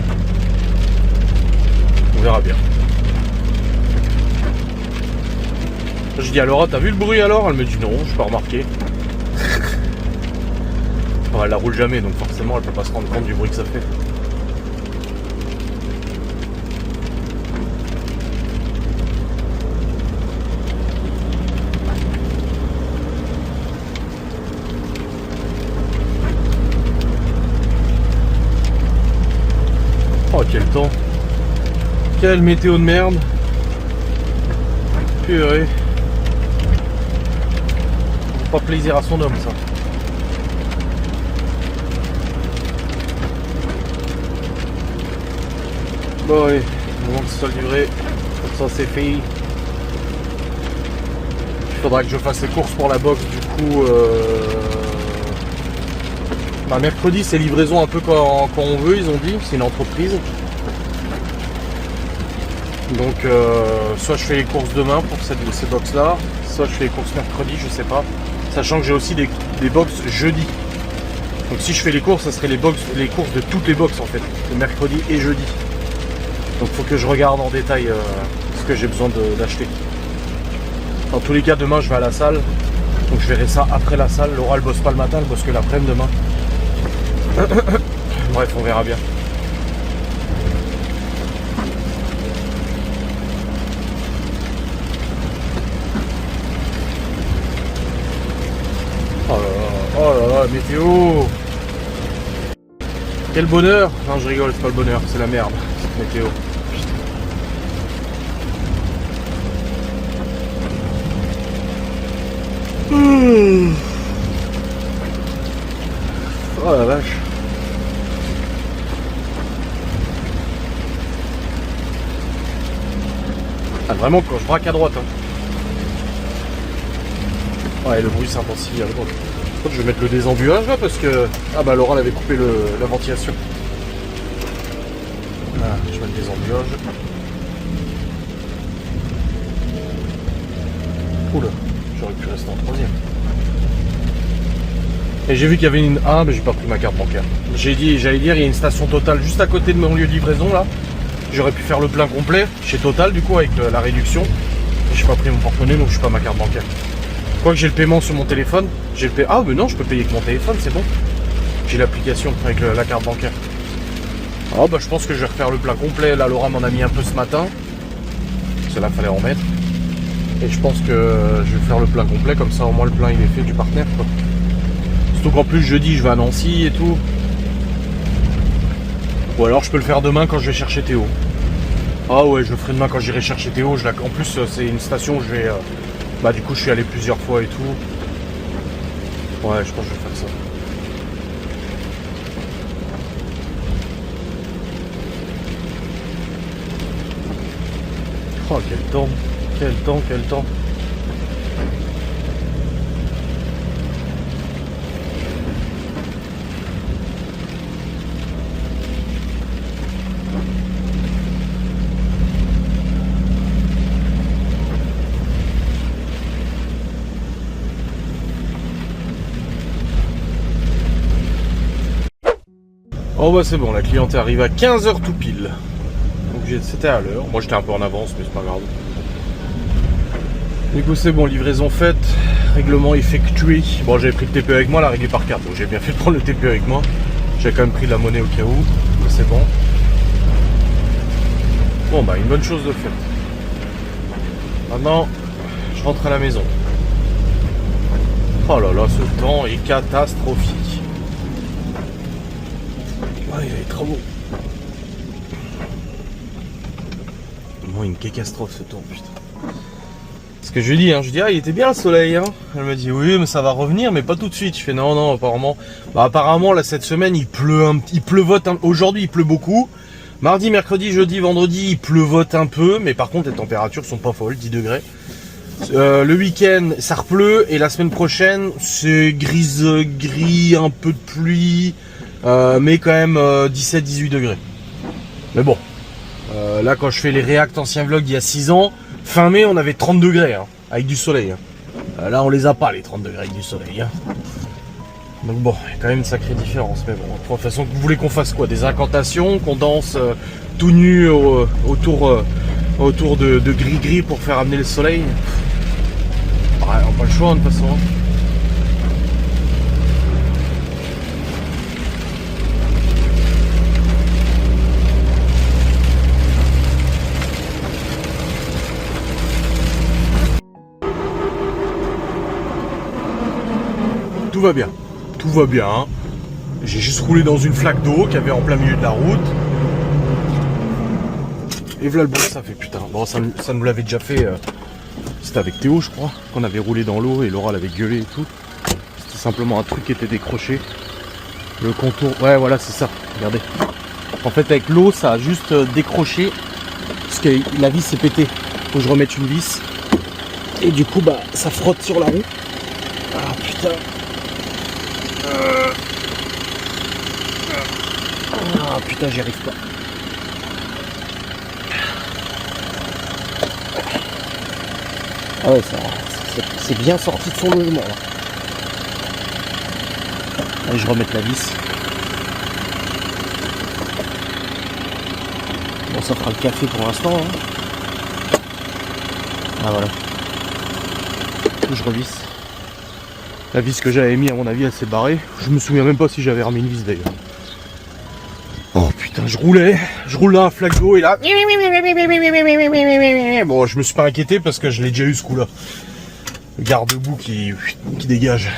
On verra bien. Je dis à Laura, t'as vu le bruit alors? Elle me dit non, je n'ai pas remarqué. Elle la roule jamais, donc forcément elle peut pas se rendre compte du bruit que ça fait. Oh quel temps! Quelle météo de merde! Purée! Pas plaisir à son homme ça. Bon allez, le moment que ce soit livré, comme ça c'est fait. Il faudra que je fasse les courses pour la box du coup. Mercredi c'est livraison un peu quand on veut, ils ont dit, c'est une entreprise. Donc soit je fais les courses demain pour ces box là, soit je fais les courses mercredi, je sais pas. Sachant que j'ai aussi des box jeudi. Donc si je fais les courses, ça serait les courses de toutes les box en fait, de mercredi et jeudi. Donc il faut que je regarde en détail ce que j'ai besoin d'acheter. Dans tous les cas, demain je vais à la salle. Donc je verrai ça après la salle. Laura elle bosse pas le matin, elle bosse que l'après-midi demain. Bref, on verra bien. météo. Quel bonheur. Non, je rigole, c'est pas le bonheur, c'est la merde, cette météo. Oh la vache. Ah, vraiment, quand je braque à droite. Hein. Ouais, le bruit s'intensifie. Je vais mettre le désembuyage là parce que. Ah bah Laura elle avait coupé la ventilation. Voilà, je mets le désembuyage. Oula, j'aurais pu rester en troisième. Et j'ai vu qu'il y avait une. Ah, mais j'ai pas pris ma carte bancaire. J'allais dire, il y a une station Total juste à côté de mon lieu de livraison là. J'aurais pu faire le plein complet chez Total du coup avec la réduction. J'ai pas pris mon porte-monnaie donc je suis pas ma carte bancaire. Quoique j'ai le paiement sur mon téléphone. Ah, mais non, je peux payer avec mon téléphone, c'est bon. J'ai l'application avec la carte bancaire. Ah, bah je pense que je vais refaire le plein complet. Là, Laura m'en a mis un peu ce matin. Parce que là, fallait en mettre. Et je pense que je vais faire le plein complet. Comme ça, au moins, le plein il est fait du partenaire, quoi. Surtout qu'en plus, jeudi, je vais à Nancy et tout. Ou alors, je peux le faire demain quand je vais chercher Théo. Ah ouais, je le ferai demain quand j'irai chercher Théo. En plus, c'est une station où je vais. Bah du coup je suis allé plusieurs fois et tout. Ouais, je pense que je vais faire ça. Oh quel temps. Quel temps, quel temps. Oh bah c'est bon, la cliente est arrivée à 15h tout pile. Donc c'était à l'heure. Moi j'étais un peu en avance mais c'est pas grave. Du coup c'est bon, livraison faite, règlement effectué. Bon j'avais pris le TPE avec moi, la réglé par carte, donc j'ai bien fait de prendre le TPE avec moi. J'ai quand même pris de la monnaie au cas où, mais c'est bon. Bon bah une bonne chose de faite. Maintenant, je rentre à la maison. Oh là là, ce temps est catastrophique. Ouais, il est trop beau. Moi, une catastrophe ce temps, putain. Ce que je lui dis, je lui dis, ah, il était bien le soleil, hein. Elle me dit, oui, mais ça va revenir, mais pas tout de suite. Je fais, non, apparemment. Bah, apparemment, là, cette semaine, il pleuvote. Aujourd'hui, il pleut beaucoup. Mardi, mercredi, jeudi, vendredi, il pleuvote un peu, mais par contre, les températures sont pas folles, 10 degrés. Le week-end, ça repleut, et la semaine prochaine, c'est gris, un peu de pluie. Mais quand même 17-18 degrés. Mais bon, là quand je fais les réacts anciens vlogs il y a 6 ans, fin mai on avait 30 degrés avec du soleil. Là on les a pas les 30 degrés avec du soleil. Donc bon, il y a quand même une sacrée différence. Mais bon, de toute façon, vous voulez qu'on fasse quoi? Des incantations, qu'on danse tout nu autour de gris-gris pour faire amener le soleil? Ouais, on n'a pas le choix de toute façon. Tout va bien, tout va bien. J'ai juste roulé dans une flaque d'eau qui avait en plein milieu de la route. Et voilà le bon, ça fait putain. Bon, ça nous l'avait déjà fait. C'était avec Théo, je crois, qu'on avait roulé dans l'eau et Laura l'avait gueulé et tout. C'était simplement un truc qui était décroché. Le contour, ouais, voilà, c'est ça. Regardez. En fait, avec l'eau, ça a juste décroché parce que la vis s'est pétée. Faut que je remette une vis. Et du coup, bah, ça frotte sur la roue. Ah putain. Ah putain, j'y arrive pas. Ah ouais, c'est bien sorti de son logement là. Allez, je remets la vis. Bon, ça fera le café pour l'instant. Ah voilà. Je revisse. La vis que j'avais mis, à mon avis, elle s'est barrée. Je me souviens même pas si j'avais remis une vis d'ailleurs. Oh putain, je roule dans un flaque d'eau et là. Bon, je me suis pas inquiété parce que je l'ai déjà eu ce coup-là. Le garde-boue qui dégage.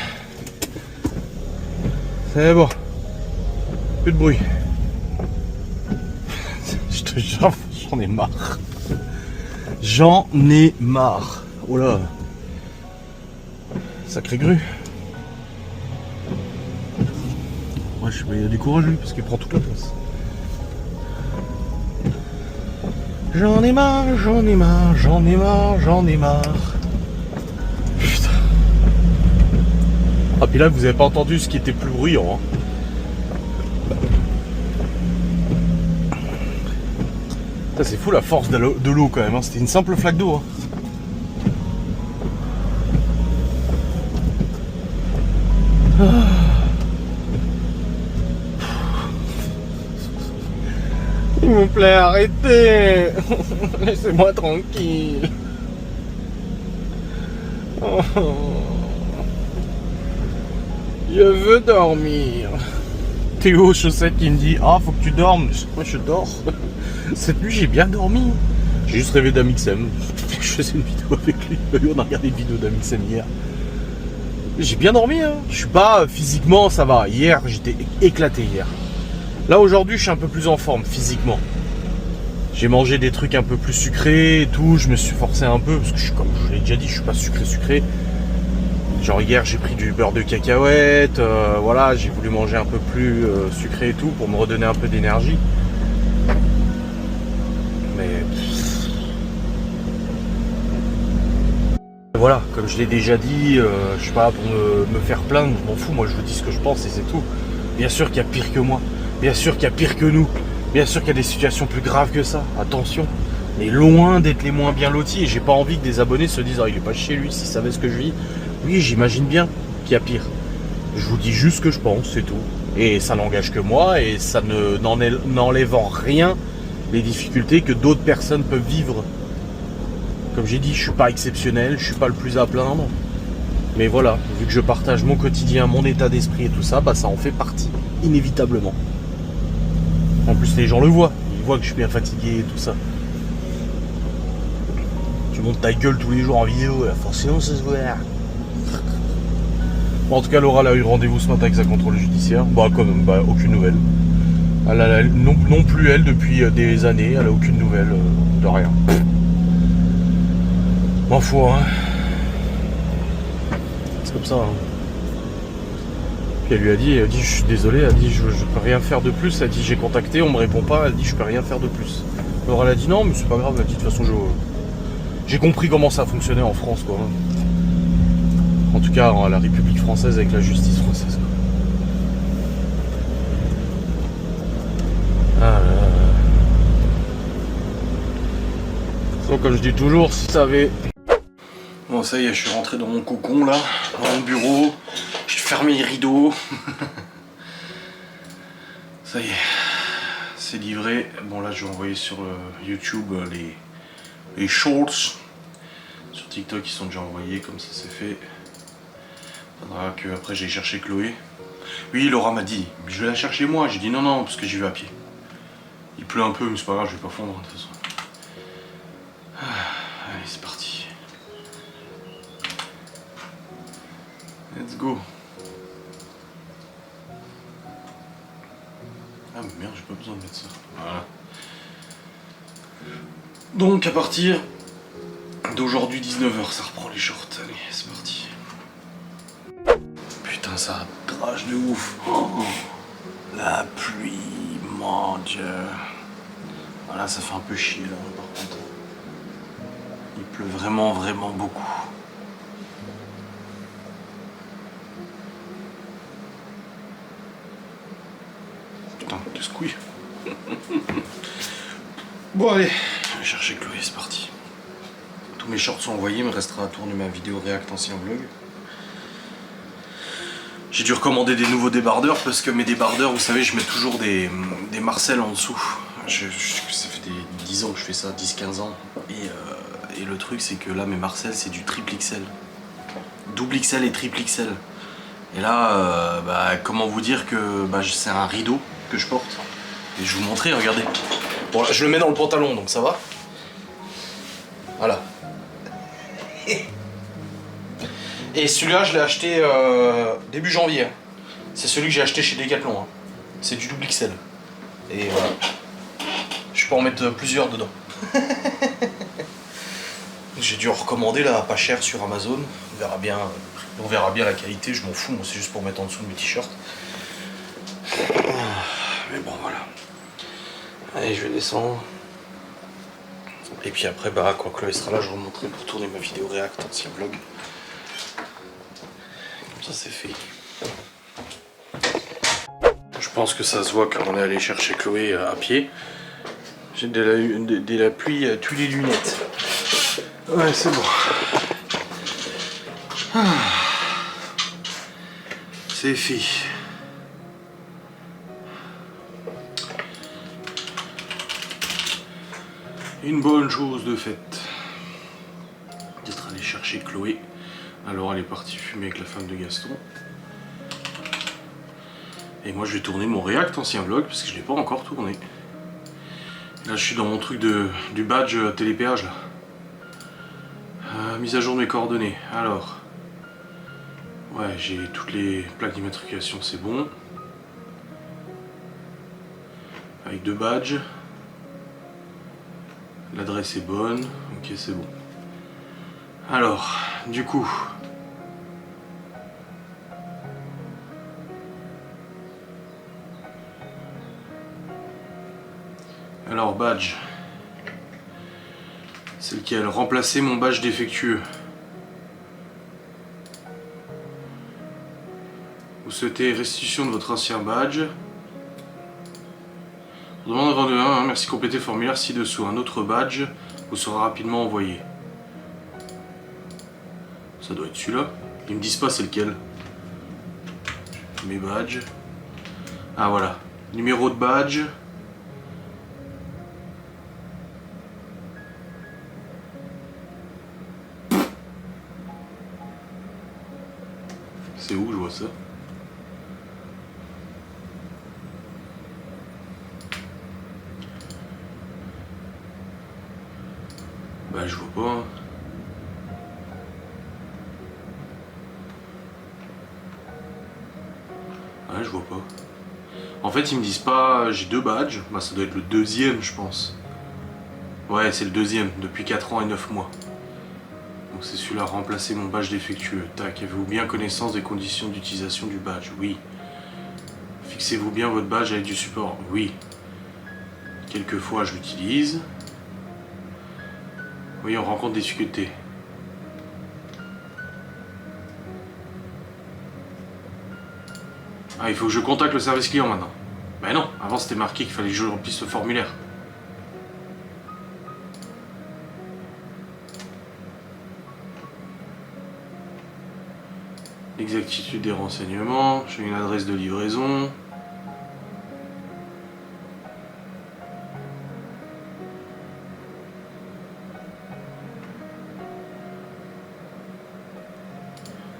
C'est bon. Plus de bruit. Je te jure, j'en ai marre. J'en ai marre. Oh là. Sacré grue. Ouais, je sais pas, il y a du courage lui, parce qu'il prend toute la place. J'en ai marre, j'en ai marre, j'en ai marre, j'en ai marre. Putain. Ah, puis là, vous avez pas entendu ce qui était plus bruyant. Hein. C'est fou la force de l'eau quand même. Hein. C'était une simple flaque d'eau. Hein. S'il vous plaît, arrêtez. Laissez-moi tranquille. Oh. Je veux dormir. Théo Chaussette qui me dit ah faut que tu dormes. Moi je dors. Cette nuit j'ai bien dormi. J'ai juste rêvé d'Amixem. Je faisais une vidéo avec lui. On a regardé une vidéo d'Amixem hier. J'ai bien dormi hein. Je suis pas physiquement ça va. Hier j'étais éclaté hier. Là aujourd'hui je suis un peu plus en forme physiquement. J'ai mangé des trucs un peu plus sucrés et tout. Je me suis forcé un peu parce que je suis comme je vous l'ai déjà dit, je suis pas sucré. Genre hier j'ai pris du beurre de cacahuète, voilà, j'ai voulu manger un peu plus sucré et tout pour me redonner un peu d'énergie. Mais voilà, comme je l'ai déjà dit, je suis pas là pour me faire plaindre, je m'en fous, moi je vous dis ce que je pense et c'est tout. Bien sûr qu'il y a pire que moi, bien sûr qu'il y a pire que nous, bien sûr qu'il y a des situations plus graves que ça, attention. Mais loin d'être les moins bien lotis et j'ai pas envie que des abonnés se disent ah il est pas chez lui s'il savait ce que je vis. Oui, j'imagine bien qu'il y a pire. Je vous dis juste ce que je pense, c'est tout. Et ça n'engage que moi et ça n'enlève en rien les difficultés que d'autres personnes peuvent vivre. Comme j'ai dit, je suis pas exceptionnel, je suis pas le plus à plaindre. Mais voilà, vu que je partage mon quotidien, mon état d'esprit et tout ça, bah ça en fait partie, inévitablement. En plus, les gens le voient. Ils voient que je suis bien fatigué et tout ça. Tu montes ta gueule tous les jours en vidéo, forcément ça se voit. Bon, en tout cas, Laura elle a eu rendez-vous ce matin avec sa contrôle judiciaire. Bah, quand même, bah, aucune nouvelle. Elle a, non plus elle depuis des années, elle a aucune nouvelle de rien. M'en fous, hein. C'est comme ça, hein. Puis elle lui a dit, je suis désolé, elle a dit je peux rien faire de plus. Elle a dit j'ai contacté, on me répond pas, elle a dit je peux rien faire de plus. Laura elle a dit non, mais c'est pas grave, elle a dit de toute façon j'ai compris comment ça fonctionnait en France, quoi. En tout cas, la République française avec la justice française. Donc, comme je dis toujours, si ça avait... Bon, ça y est, je suis rentré dans mon cocon, là, dans mon bureau. J'ai fermé les rideaux. Ça y est, c'est livré. Bon, là, je vais envoyer sur YouTube les shorts. Sur TikTok, ils sont déjà envoyés, comme ça c'est fait. Faudra que après j'aille chercher Chloé. Oui, Laura m'a dit, je vais la chercher moi. J'ai dit non, parce que j'y vais à pied. Il pleut un peu, mais c'est pas grave, je vais pas fondre de toute façon. Allez, c'est parti. Let's go. Ah mais merde, j'ai pas besoin de mettre ça. Voilà. Donc à partir d'aujourd'hui 19h, ça reprend les shorts. Allez, c'est parti. Putain, ça drache de ouf. Oh, la pluie, mon Dieu. Voilà, ça fait un peu chier là, par contre. Il pleut vraiment beaucoup. Putain, qu'est-ce que couille. Bon allez, je vais chercher Chloé, c'est parti. Tous mes shorts sont envoyés, il me restera à tourner ma vidéo React ancien vlog. J'ai dû recommander des nouveaux débardeurs parce que mes débardeurs, vous savez, je mets toujours des Marcel en dessous. Ça fait 10 ans que je fais ça, 10-15 ans. Et le truc, c'est que là, mes Marcel, c'est du triple XL. Double XL et triple XL. Et là, comment vous dire que c'est un rideau que je porte. Et je vais vous montrer, regardez. Bon, là, je le mets dans le pantalon, donc ça va. Voilà. Et celui-là, je l'ai acheté début janvier. C'est celui que j'ai acheté chez Decathlon. Hein. C'est du double XL. Et voilà. Je peux en mettre plusieurs dedans. J'ai dû en recommander là, pas cher sur Amazon. On verra bien la qualité, je m'en fous, moi c'est juste pour mettre en dessous de mes t-shirts. Mais bon voilà. Allez, je vais descendre. Et puis après, bah quand Chloé sera là, je remonterai pour tourner ma vidéo React, ancien vlog. Comme ça c'est fait. Je pense que ça se voit quand on est allé chercher Chloé à pied. J'ai de la pluie tué les lunettes. Ouais, c'est bon. C'est fait. Une bonne chose de faite. D'être allé chercher Chloé. Alors elle est partie fumer avec la femme de Gaston. Et moi je vais tourner mon React ancien vlog parce que je l'ai pas encore tourné. Là je suis dans mon truc du badge télépéage là. Mise à jour de mes coordonnées. Alors. Ouais, j'ai toutes les plaques d'immatriculation, c'est bon. Avec 2 badges. L'adresse est bonne. Ok, c'est bon. Alors, du coup. Alors, badge. C'est lequel? Remplacer mon badge défectueux. Vous souhaitez restitution de votre ancien badge. Demande avant de 1, merci, complétez le formulaire ci-dessous. Un autre badge vous sera rapidement envoyé. Ça doit être celui-là. Ils me disent pas c'est lequel. Mes badges. Ah voilà. Numéro de badge. C'est où je vois ça? Bah je vois pas. Hein. Ouais, je vois pas. En fait, ils me disent pas j'ai 2 badges. Bah ça doit être le deuxième, je pense. Ouais, c'est le deuxième, depuis 4 ans et 9 mois. Donc c'est celui-là, remplacer mon badge défectueux. Tac, avez-vous bien connaissance des conditions d'utilisation du badge? Oui. Fixez-vous bien votre badge avec du support? Oui. Quelquefois je l'utilise. Oui, on rencontre des difficultés. Ah, il faut que je contacte le service client maintenant. Ben non, avant c'était marqué qu'il fallait que je remplisse le formulaire. L'exactitude des renseignements, j'ai une adresse de livraison.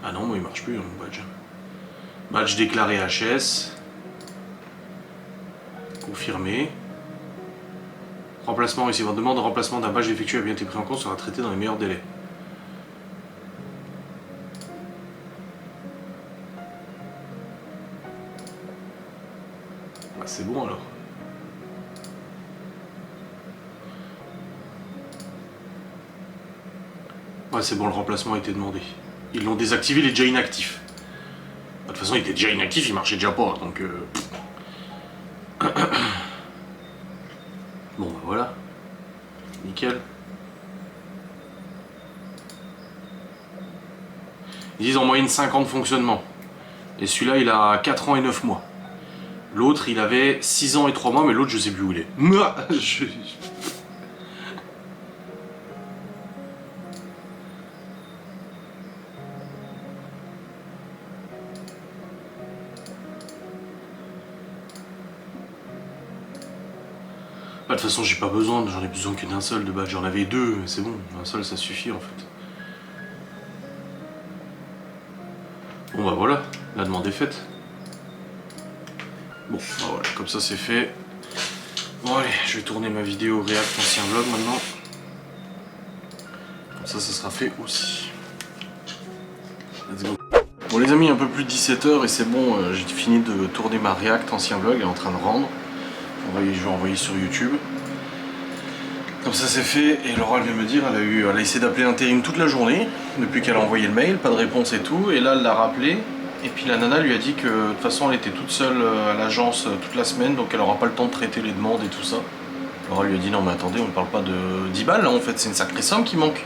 Ah non, moi il marche plus, hein, mon badge. Badge déclaré HS. Confirmé. Remplacement ici. Votre demande de remplacement d'un badge effectué a bien été pris en compte, sera traité dans les meilleurs délais. Bah c'est bon alors. Ouais c'est bon, le remplacement a été demandé. Ils l'ont désactivé, il est déjà inactif. De toute façon il était déjà inactif, il marchait déjà pas, donc... Bon bah voilà. Nickel. Ils disent en moyenne 5 ans de fonctionnement. Et celui-là il a 4 ans et 9 mois. L'autre il avait 6 ans et 3 mois, mais l'autre je sais plus où il est. Bah, de toute façon j'ai pas besoin, j'en ai besoin que d'un seul de badge, j'en avais 2, mais c'est bon, un seul ça suffit en fait. Bon bah voilà, la demande est faite. Bon bah voilà, comme ça c'est fait. Bon allez, je vais tourner ma vidéo React ancien vlog maintenant. Comme ça sera fait aussi. Let's go. Bon les amis, un peu plus de 17h et c'est bon, j'ai fini de tourner ma React ancien vlog, elle est en train de rendre. Je vais envoyer sur YouTube. Comme ça c'est fait, et Laura elle vient me dire, elle a essayé d'appeler l'intérim toute la journée, depuis qu'elle a envoyé le mail, pas de réponse et tout, et là elle l'a rappelé, et puis la nana lui a dit que de toute façon elle était toute seule à l'agence toute la semaine, donc elle aura pas le temps de traiter les demandes et tout ça. Laura lui a dit non mais attendez, on ne parle pas de 10 balles là en fait, c'est une sacrée somme qui manque.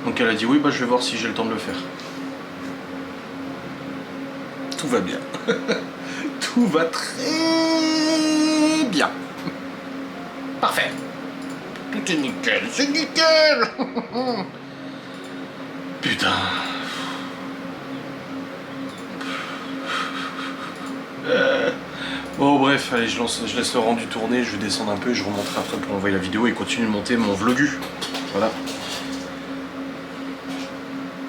Donc elle a dit oui bah je vais voir si j'ai le temps de le faire. Tout va bien. Tout va très bien. Parfait. Tout est nickel, c'est nickel. Putain. Bon bref, allez, je laisse le rendu tourner, je vais descendre un peu et je remonterai après pour envoyer la vidéo et continuer de monter mon vlogu. Voilà.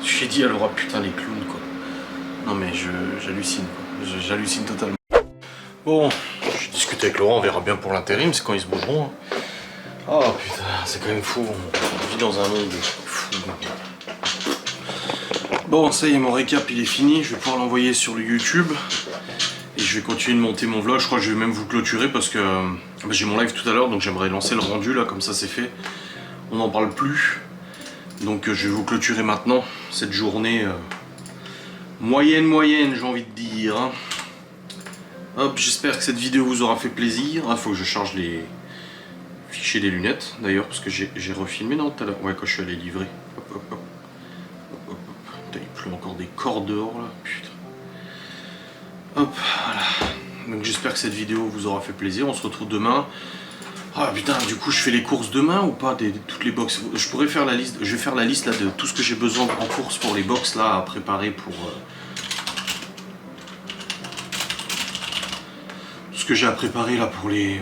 J'ai dit à Laura, putain les clowns quoi. Non mais j'hallucine quoi, j'hallucine totalement. Bon, j'ai discuté avec Laurent, on verra bien pour l'intérim, c'est quand ils se bougeront. Hein. Oh putain, c'est quand même fou, on vit dans un monde fou. Bon, ça y est, mon récap il est fini, je vais pouvoir l'envoyer sur le YouTube. Et je vais continuer de monter mon vlog, je crois que je vais même vous clôturer parce que bah, j'ai mon live tout à l'heure, donc j'aimerais lancer le rendu là, comme ça c'est fait. On n'en parle plus. Donc je vais vous clôturer maintenant, cette journée moyenne, j'ai envie de dire. Hein. Hop, j'espère que cette vidéo vous aura fait plaisir. Il faut que je charge les fichiers des lunettes, d'ailleurs, parce que j'ai refilmé, non, tout à l'heure. Ouais, quand je suis allé livrer. Hop, hop, hop. Hop, hop, hop. Putain, il pleut encore des cordes dehors, là. Putain. Hop, voilà. Donc j'espère que cette vidéo vous aura fait plaisir. On se retrouve demain. Ah putain, du coup je fais les courses demain ou pas toutes les box. Je pourrais faire la liste, je vais faire la liste là de tout ce que j'ai besoin en course pour les box là à préparer pour tout ce que j'ai à préparer là pour les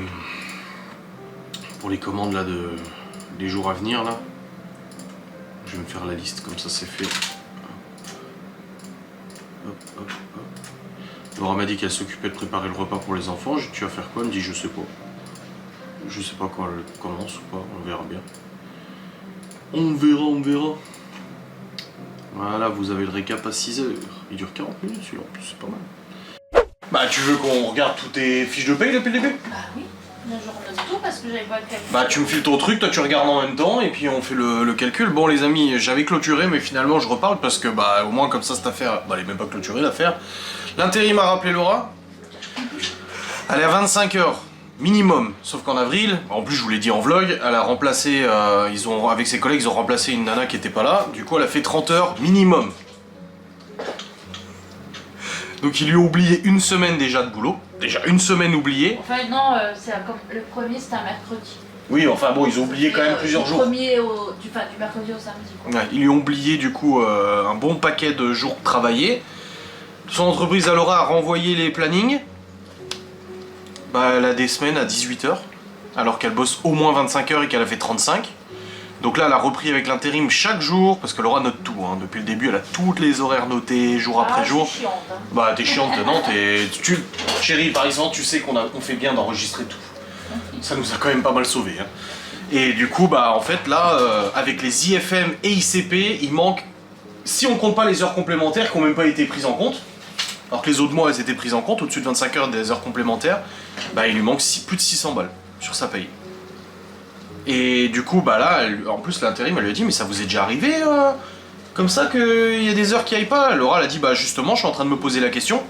commandes là des jours à venir là. Je vais me faire la liste comme ça c'est fait. Hop, hop, hop. Laura m'a dit qu'elle s'occupait de préparer le repas pour les enfants. Tu vas faire quoi? Elle me dit je sais pas. Je sais pas quand elle commence ou pas, on verra bien. On verra. Voilà, vous avez le récap à 6h. Il dure 40 minutes celui-là, en plus c'est pas mal. Bah tu veux qu'on regarde toutes tes fiches de paye depuis le début? Bah oui, là je renote tout parce que j'avais pas le calcul. Bah tu me files ton truc, toi tu regardes en même temps et puis on fait le calcul. Bon les amis, j'avais clôturé mais finalement je reparle parce que bah au moins comme ça cette affaire, bah elle est même pas clôturée l'affaire. L'intérim a rappelé Laura. Elle est à 25 heures. Minimum, sauf qu'en avril, en plus je vous l'ai dit en vlog, elle a remplacé, avec ses collègues, ils ont remplacé une nana qui était pas là, du coup elle a fait 30 heures minimum. Donc ils lui ont oublié une semaine déjà de boulot, déjà une semaine oubliée. Enfin non, comme le premier c'était un mercredi. Oui, enfin bon, ils ont oublié quand même plusieurs jours. Du mercredi au samedi quoi. Ouais, ils lui ont oublié du coup un bon paquet de jours travaillés. Son entreprise alors a renvoyé les plannings. Bah, elle a des semaines à 18h, alors qu'elle bosse au moins 25 heures et qu'elle a fait 35. Donc là, elle a repris avec l'intérim chaque jour, parce que Laura note tout. Hein. Depuis le début, elle a toutes les horaires notés, jour après jour. Chiante, hein. Bah, t'es chiante, non? Chérie, par exemple, tu sais qu'on fait bien d'enregistrer tout. Ça nous a quand même pas mal sauvés. Hein. Et du coup, bah, en fait, là, avec les IFM et ICP, il manque, si on compte pas les heures complémentaires qui n'ont même pas été prises en compte, alors que les autres mois elles étaient prises en compte, au-dessus de 25 heures des heures complémentaires, bah il lui manque plus de 600 balles sur sa paye. Et du coup, bah là, en plus l'intérim elle lui a dit mais ça vous est déjà arrivé comme ça qu'il y a des heures qui aillent pas? Laura elle a dit bah justement je suis en train de me poser la question.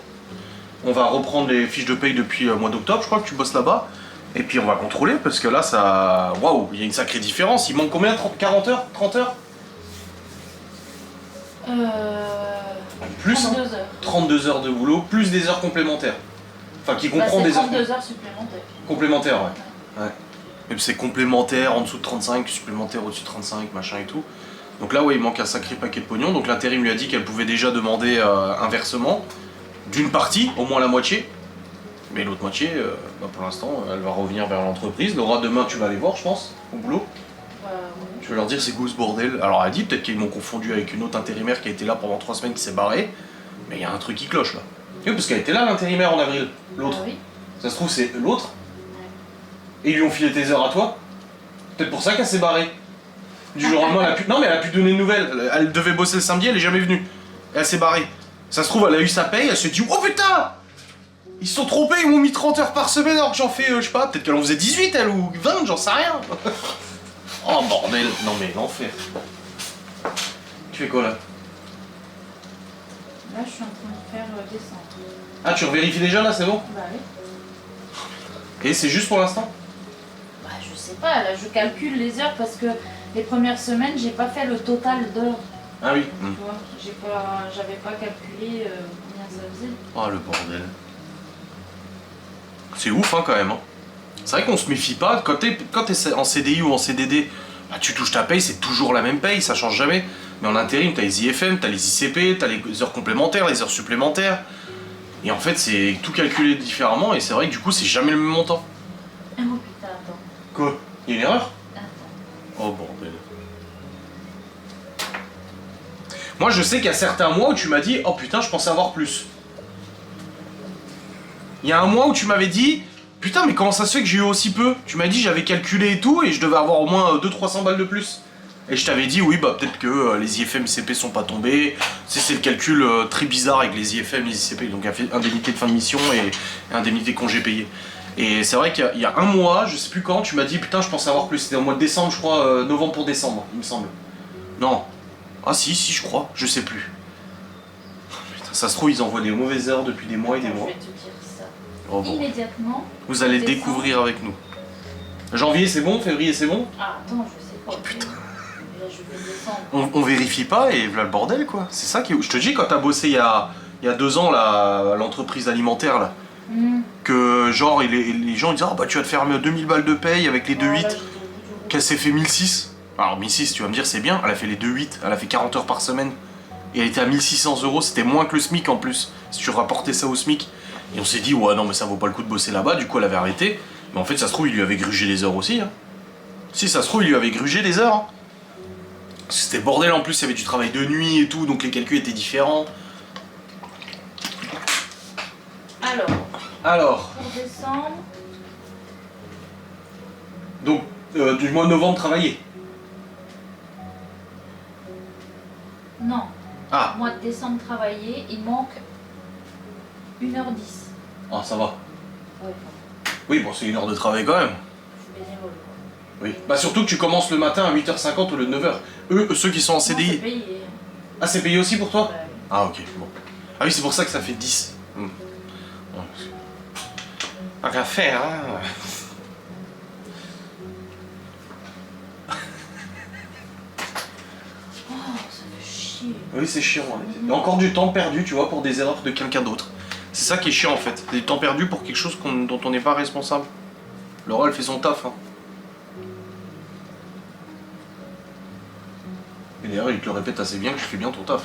On va reprendre les fiches de paye depuis le mois d'octobre, je crois que tu bosses là-bas. Et puis on va contrôler parce que là ça... Waouh, il y a une sacrée différence. Il manque combien? 40 heures? 30 heures? Plus 32 hein, heures. 32 heures de boulot, plus des heures complémentaires. Enfin, qui comprend des heures... 32 heures supplémentaires. Complémentaires, ouais. Même c'est complémentaire en dessous de 35, supplémentaire au-dessus de 35, machin et tout. Donc là, ouais, il manque un sacré paquet de pognon. Donc l'intérim lui a dit qu'elle pouvait déjà demander un versement d'une partie, au moins la moitié. Mais l'autre moitié, bah, pour l'instant, elle va revenir vers l'entreprise. Laura, demain, tu vas aller voir, je pense, au boulot. Oui. Je vais leur dire c'est quoi ce bordel. Alors elle a dit peut-être qu'ils m'ont confondu avec une autre intérimaire qui a été là pendant 3 semaines qui s'est barrée. Mais il y a un truc qui cloche là. Oui, parce qu'elle était là l'intérimaire en avril, l'autre. Oui. Ça se trouve c'est l'autre. Et ils lui ont filé tes heures à toi. Peut-être pour ça qu'elle s'est barrée. Du jour au lendemain, elle a pu... Non mais elle a pu donner de nouvelles. Elle devait bosser le samedi, elle est jamais venue. Et elle s'est barrée. Ça se trouve, elle a eu sa paye, elle se dit, oh putain, ils se sont trompés, ils m'ont mis 30 heures par semaine alors que j'en fais, je sais pas, peut-être qu'elle en faisait 18 elle ou 20, j'en sais rien. Oh bordel, non mais l'enfer. Tu fais quoi là? Là, je suis en train de faire descendre. Ah, tu revérifies déjà là, c'est bon? Bah oui. Et c'est juste pour l'instant? Bah, je sais pas, là, je calcule les heures parce que les premières semaines, j'ai pas fait le total d'heures. Ah oui. Tu vois, j'avais pas calculé combien ça faisait. Oh le bordel. C'est ouf hein quand même. Hein. C'est vrai qu'on se méfie pas. Quand t'es en CDI ou en CDD, bah, tu touches ta paye, c'est toujours la même paye, ça change jamais. Mais en intérim, t'as les IFM, t'as les ICP, t'as les heures complémentaires, les heures supplémentaires. Et en fait, c'est tout calculé différemment et c'est vrai que du coup, c'est jamais le même montant. Oh putain, attends. Quoi? Il y a une erreur? Attends. Oh bordel. Moi, je sais qu'il y a certains mois où tu m'as dit, oh putain, je pensais avoir plus. Il y a un mois où tu m'avais dit, putain, mais comment ça se fait que j'ai eu aussi peu? Tu m'as dit, j'avais calculé et tout, et je devais avoir au moins 200-300 balles de plus. Et je t'avais dit, oui, bah peut-être que les IFM ICP sont pas tombés. C'est le calcul très bizarre avec les IFM, les ICP, donc indemnité de fin de mission et indemnité congé payé. Et c'est vrai qu'il y a un mois, je sais plus quand, tu m'as dit, putain, je pensais avoir plus. C'était au mois de décembre, je crois, novembre pour décembre, il me semble. Non. Ah si, je crois, je sais plus. Putain, ça se trouve, ils envoient des mauvaises heures depuis des mois et des mois. Je vais te dire ça. Oh, bon. Immédiatement. Vous allez le Décembre. découvrir avec nous. Janvier, c'est bon? Février, c'est bon? Ah, attends, je sais pas. Oh, putain. Là, je vais descendre. On vérifie pas et voilà le bordel, quoi. C'est ça qui est... Je te dis, quand t'as bossé il y a 2 ans, là, à l'entreprise alimentaire, là, que genre, les gens ils disent, ah bah tu vas te faire 2000 balles de paye avec les 2,8, qu'elle s'est fait 1006. Alors 1006, tu vas me dire, c'est bien, elle a fait les 2,8, elle a fait 40 heures par semaine. Et elle était à 1600 €, c'était moins que le SMIC en plus, si tu rapportais ça au SMIC. Et on s'est dit, ouais, non, mais ça vaut pas le coup de bosser là-bas, du coup elle avait arrêté. Mais en fait, ça se trouve, il lui avait grugé les heures aussi. Hein. Si, ça se trouve, il lui avait grugé les heures. Hein. C'était bordel en plus, il y avait du travail de nuit et tout, donc les calculs étaient différents. Alors. Pour décembre. Donc, du mois de novembre travaillé. Non. Ah. Mois de décembre travaillé, il manque 1h10. Ah, ça va. Ouais, Oui, bon, c'est 1 heure de travail quand même. je suis bénévole. Oui. Bah surtout que tu commences le matin à 8h50 au lieu de 9h. Eux, ceux qui sont en Non, CDI. c'est payé. Ah, c'est payé aussi pour toi? Bah, oui. Ah, ok, bon. Ah oui, c'est pour ça que ça fait 10. Pas qu'à faire, hein. Oh, ça fait chier. Oui, c'est chiant. Il y a encore du temps perdu, tu vois, pour des erreurs de quelqu'un d'autre. C'est ça qui est chiant en fait. Du temps perdu pour quelque chose dont on n'est pas responsable. Laura, elle fait son taf. Hein. Et d'ailleurs, il te le répète assez bien que je fais bien ton taf.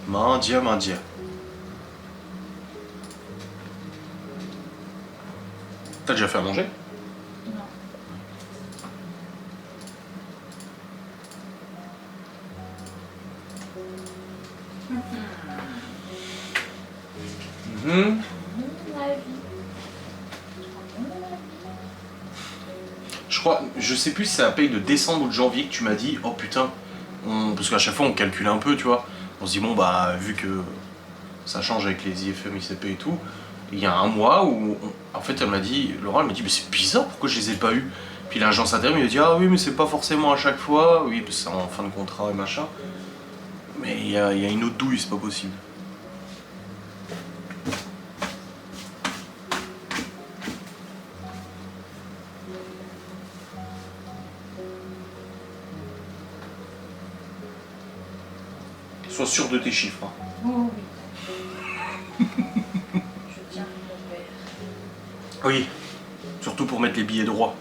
Mandia, mandia. T'as déjà fait à manger? Non. Mhm. Je crois, je sais plus si c'est la paye de décembre ou de janvier que tu m'as dit, oh putain, parce qu'à chaque fois on calcule un peu, tu vois. On se dit, bon bah, vu que ça change avec les IFM, ICP et tout, il y a un mois où, en fait, elle m'a dit, Laura, elle m'a dit, mais c'est bizarre, pourquoi je les ai pas eu? Puis l'agence intérim, il a dit, ah oui, mais c'est pas forcément à chaque fois, oui, parce que c'est en fin de contrat et machin. Mais il y a une autre douille, c'est pas possible. Sois sûr de tes chiffres. Hein. Oh oui. Je tiens mon père. Oui, surtout pour mettre les billets droits,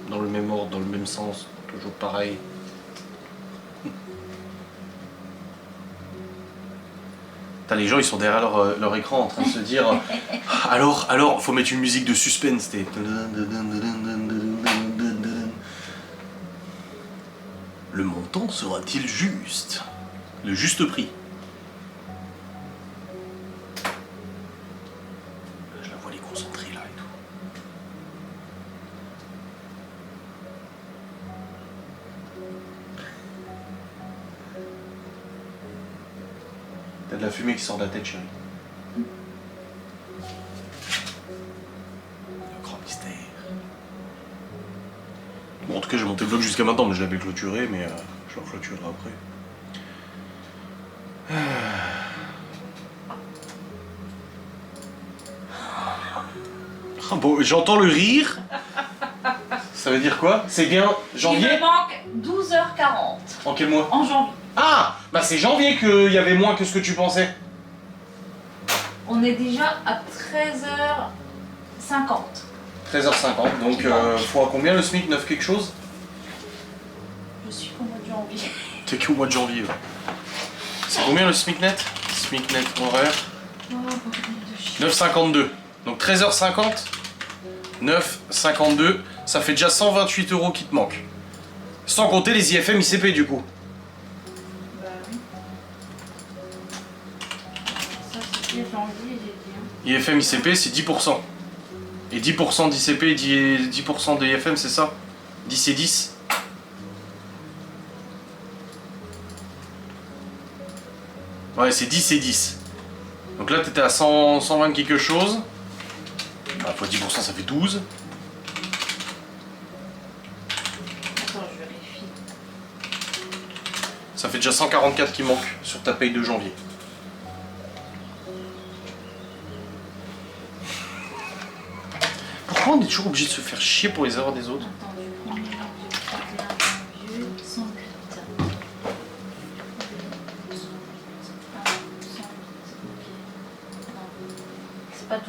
dans le même ordre, dans le même sens, toujours pareil. T'as les gens, ils sont derrière leur écran en train de se dire alors, faut mettre une musique de suspense. Le montant sera-t-il juste? Le juste prix. Je la vois les concentrer là et tout. T'as de la fumée qui sort de la tête, chérie. Le grand mystère. Bon, en tout cas, j'ai monté le vlog jusqu'à maintenant, mais je l'avais clôturé, mais je le clôturerai après. Ah bon, j'entends le rire. Ça veut dire quoi? C'est bien janvier? Il me manque 12h40. En quel mois? En janvier. Ah! Bah c'est janvier qu'il y avait moins que ce que tu pensais. On est déjà à 13h50. 13h50, donc fois combien le SMIC? 9 quelque chose? Je suis qu'au mois de janvier. T'es qu'au mois de janvier. Ouais. C'est combien le SMIC net? SMIC net horaire? Oh, bordel de chien. 9,52. Donc 13h50, 9,52, ça fait déjà 128 € qui te manquent. Sans compter les IFM ICP du coup. Bah oui. Ça c'était janvier, j'ai dit. Hein. IFM ICP c'est 10%. Et 10% d'ICP et 10% d'IFM c'est ça? 10 et 10. Ouais c'est 10 et 10. Donc là t'étais à 100, 120 quelque chose. Bah fois 10% ça fait 12. Attends, je vérifie. Ça fait déjà 144 qui manquent sur ta paye de janvier. Pourquoi on est toujours obligé de se faire chier pour les erreurs des autres? Attends, du 1er janvier au 31 janvier, 108. 108, ok. Non, c'est pas 12h40.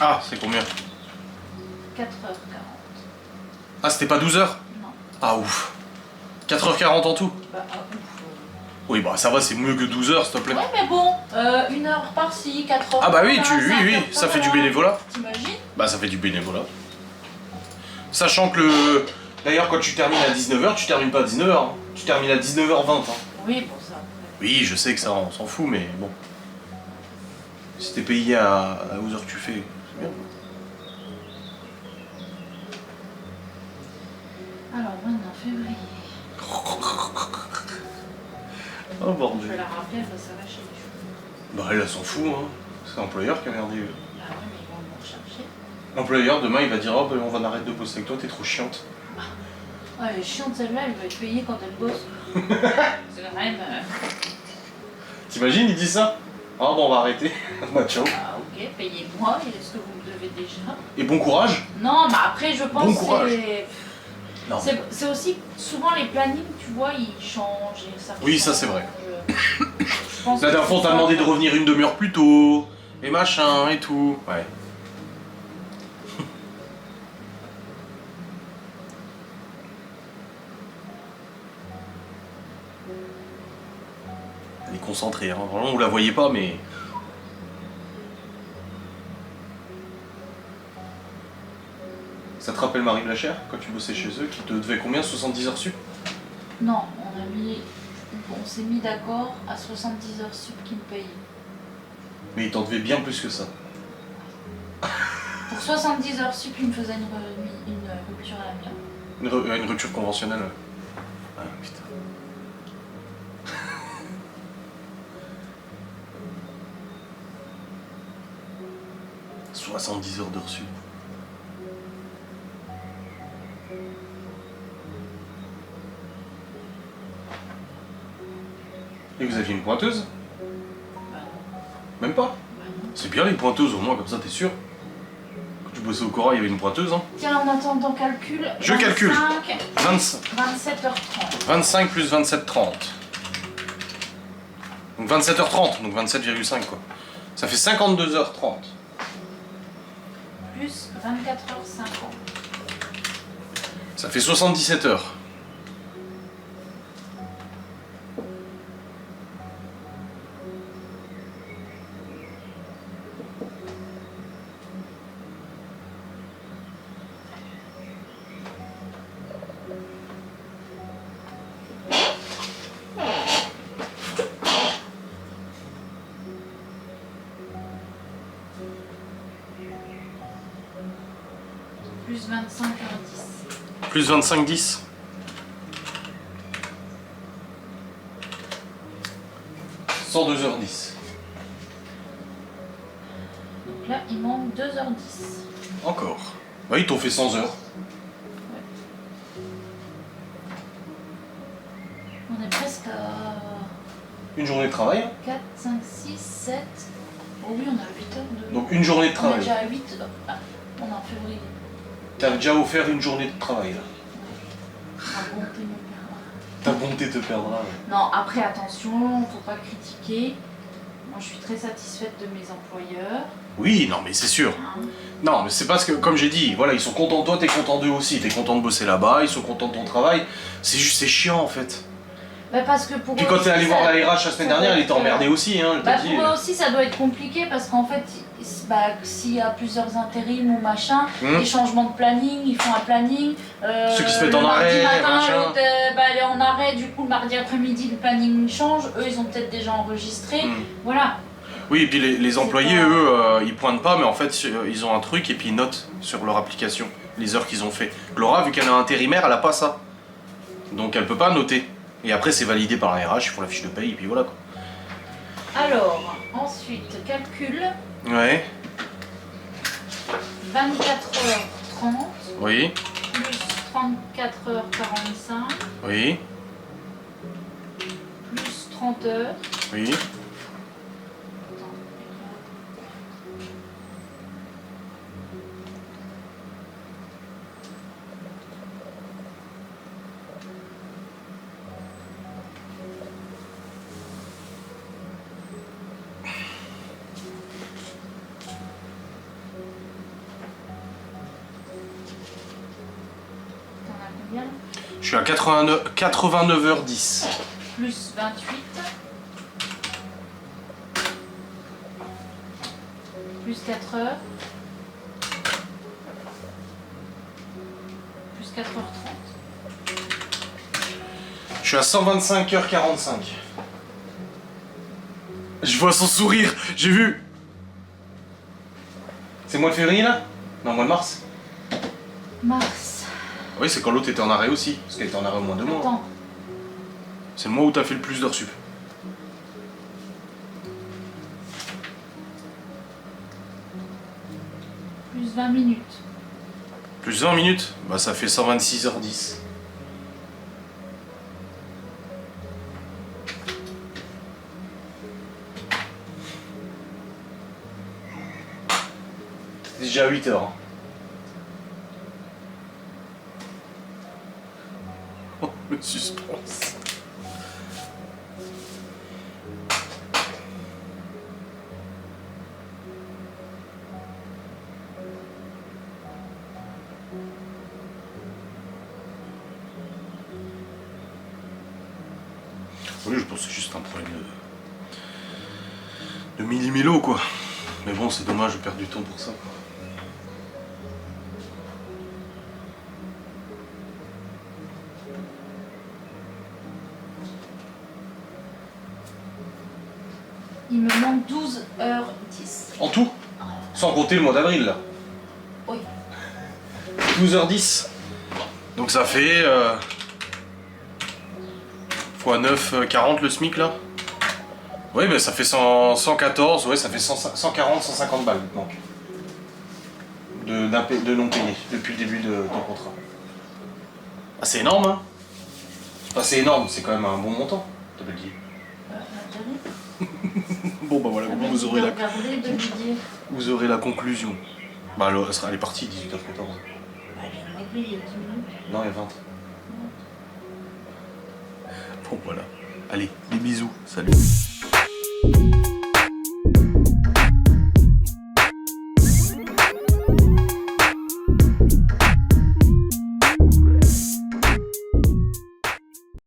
Ah, c'est combien? 4h40. Ah, c'était pas 12 heures? Non. Ah ouf. 4h40 en tout? Bah, ouf. Oui, bah ça va, c'est mieux que 12 heures, s'il te plaît. Ouais, mais bon, 1 heure par-ci, 4 heures. Ah bah oui, par-là, oui, 5 oui, heures ça fait du par-là. bénévolat. T'imagines? Bah ça fait du bénévolat. Sachant que le... D'ailleurs, quand tu termines à 19h, tu termines pas à 19h. Hein. Tu termines à 19h20. Hein. Oui, pour ça. Oui, je sais que ça, on s'en fout, mais bon. Si t'es payé aux heures que tu fais, c'est bien. Alors, maintenant, février. Oh Je bordel. vais la rappeler, elle va s'arracher les cheveux. Bah elle s'en fout, hein. C'est l'employeur qui a merdé. Ah ouais, mais ils vont me rechercher. L'employeur, demain, il va dire oh, bah, on va arrêter de bosser avec toi, t'es trop chiante. Ah, elle est chiante celle-là, elle va être payée quand elle bosse. C'est quand même. T'imagines, il dit ça? Ah bon, on va arrêter. Bah ciao. Ah, ok, payez-moi, et est-ce que vous me devez déjà? Et bon courage. Non, mais après, je pense Bon que courage. Non. c'est aussi souvent les plannings, tu vois, ils changent. Et ça Oui, ça, change. c'est vrai. Je pense La que dernière fois, on c'est t'a ça. demandé de revenir une demi-heure plus tôt. Et machin, et tout. Ouais. Elle est concentrée, hein. Vraiment, vous la voyez pas, mais... Ça te rappelle Marie Blachère, quand tu bossais chez eux, qui te devait combien? 70 heures sup? Non, on s'est mis d'accord à 70 heures sup qui me payent. Mais il t'en devait bien plus que ça. Pour 70 heures sup, il me faisait une rupture à l'amiable. Une rupture conventionnelle. Ah putain. « 70 heures de reçu. Et vous aviez une pointeuse? Bah non. Même pas? Bah non. C'est bien les pointeuses, au moins, comme ça t'es sûr. Quand tu bossais au Cora, il y avait une pointeuse, hein. Tiens, en attendant, calcule. Je calcule. 25, 25. 27h30. 25 plus 27,30. Donc 27h30, donc 27,5 quoi. Ça fait 52h30. Plus 24h50. Ça fait 77 heures. Plus 25h10. Plus 25,10. 102h10. Donc là, il manque 2h10. Encore. Bah, ils t'ont fait 100 heures. On est presque à Une journée de travail. 4, 5, 6, 7. Oh oui, on a 8 heures de... Donc une journée de On est travail. déjà à 8 heures. Ah, on est en février. T'as déjà offert une journée de travail là. Ma bonté me perdra. Ta bonté te perdra. Ouais. Non, après, attention, faut pas critiquer. Moi, je suis très satisfaite de mes employeurs. Oui, non mais c'est sûr. Hein. Non mais c'est parce que, comme j'ai dit, voilà, ils sont contents de toi, t'es content d'eux aussi. T'es content de bosser là-bas, ils sont contents de ton travail. C'est juste, c'est chiant en fait. Bah, parce que pour Puis eux quand t'es allé aussi, voir ça- la RH la ça semaine doit dernière, elle être, était emmerdée aussi, hein, elle Bah, t'a dit. pour eux aussi, ça doit être compliqué parce qu'en fait, bah, s'il y a plusieurs intérims ou machin, des changements de planning, ils font un planning. Ceux qui se mettent le en arrêt, mardi matin, machin. l'autre, bah, elle est en arrêt, du coup, le mardi après-midi, le planning change. Eux, ils ont peut-être déjà enregistré. Voilà. Oui, et puis les employés, pas- eux, ils pointent pas, mais en fait, ils ont un truc et puis ils notent sur leur application les heures qu'ils ont fait. Laura, vu qu'elle est intérimaire, elle a pas ça. Donc elle peut pas noter. Et après, c'est validé par la RH, ils font la fiche de paye et puis voilà quoi. Alors, ensuite, calcul Ouais, 24h30 oui, plus 34h45 oui, plus 30 heures. oui. T'en as combien là? Je suis à 89h10. Plus 28 plus 4 heures plus 4h30. Je suis à 125h45. Je vois son sourire, j'ai vu. C'est mois de février là? Non, mois de mars. Mars. Oui, c'est quand l'autre était en arrêt aussi, parce qu'elle était en arrêt au moins 2 mois. Attends. C'est le mois où t'as fait le plus d'heures sup. Plus 20 minutes. Plus 20 minutes? Bah ça fait 126h10. C'est déjà 8 heures. Oh, le suspense. Oui, je pense que c'est juste un problème de millimélo quoi. Mais bon, c'est dommage de perdre du temps pour ça quoi. Il me manque 12h10. En tout? Sans compter le mois d'avril là. Oui. 12h10. Donc ça fait x 9, 40 le SMIC là. Oui, mais ça fait 114, ouais, ça fait 140, 150 balles il manque. De non payé depuis le début de ton contrat. Ah, c'est énorme, hein? Enfin, c'est énorme, c'est quand même un bon montant, t'as pas dit. Bon, bah voilà, vous aurez vous aurez la conclusion. Bah, elle est partie 18h14. Il y a 10 minutes. Non, il y a 20. Bon, voilà. Allez, des bisous, salut.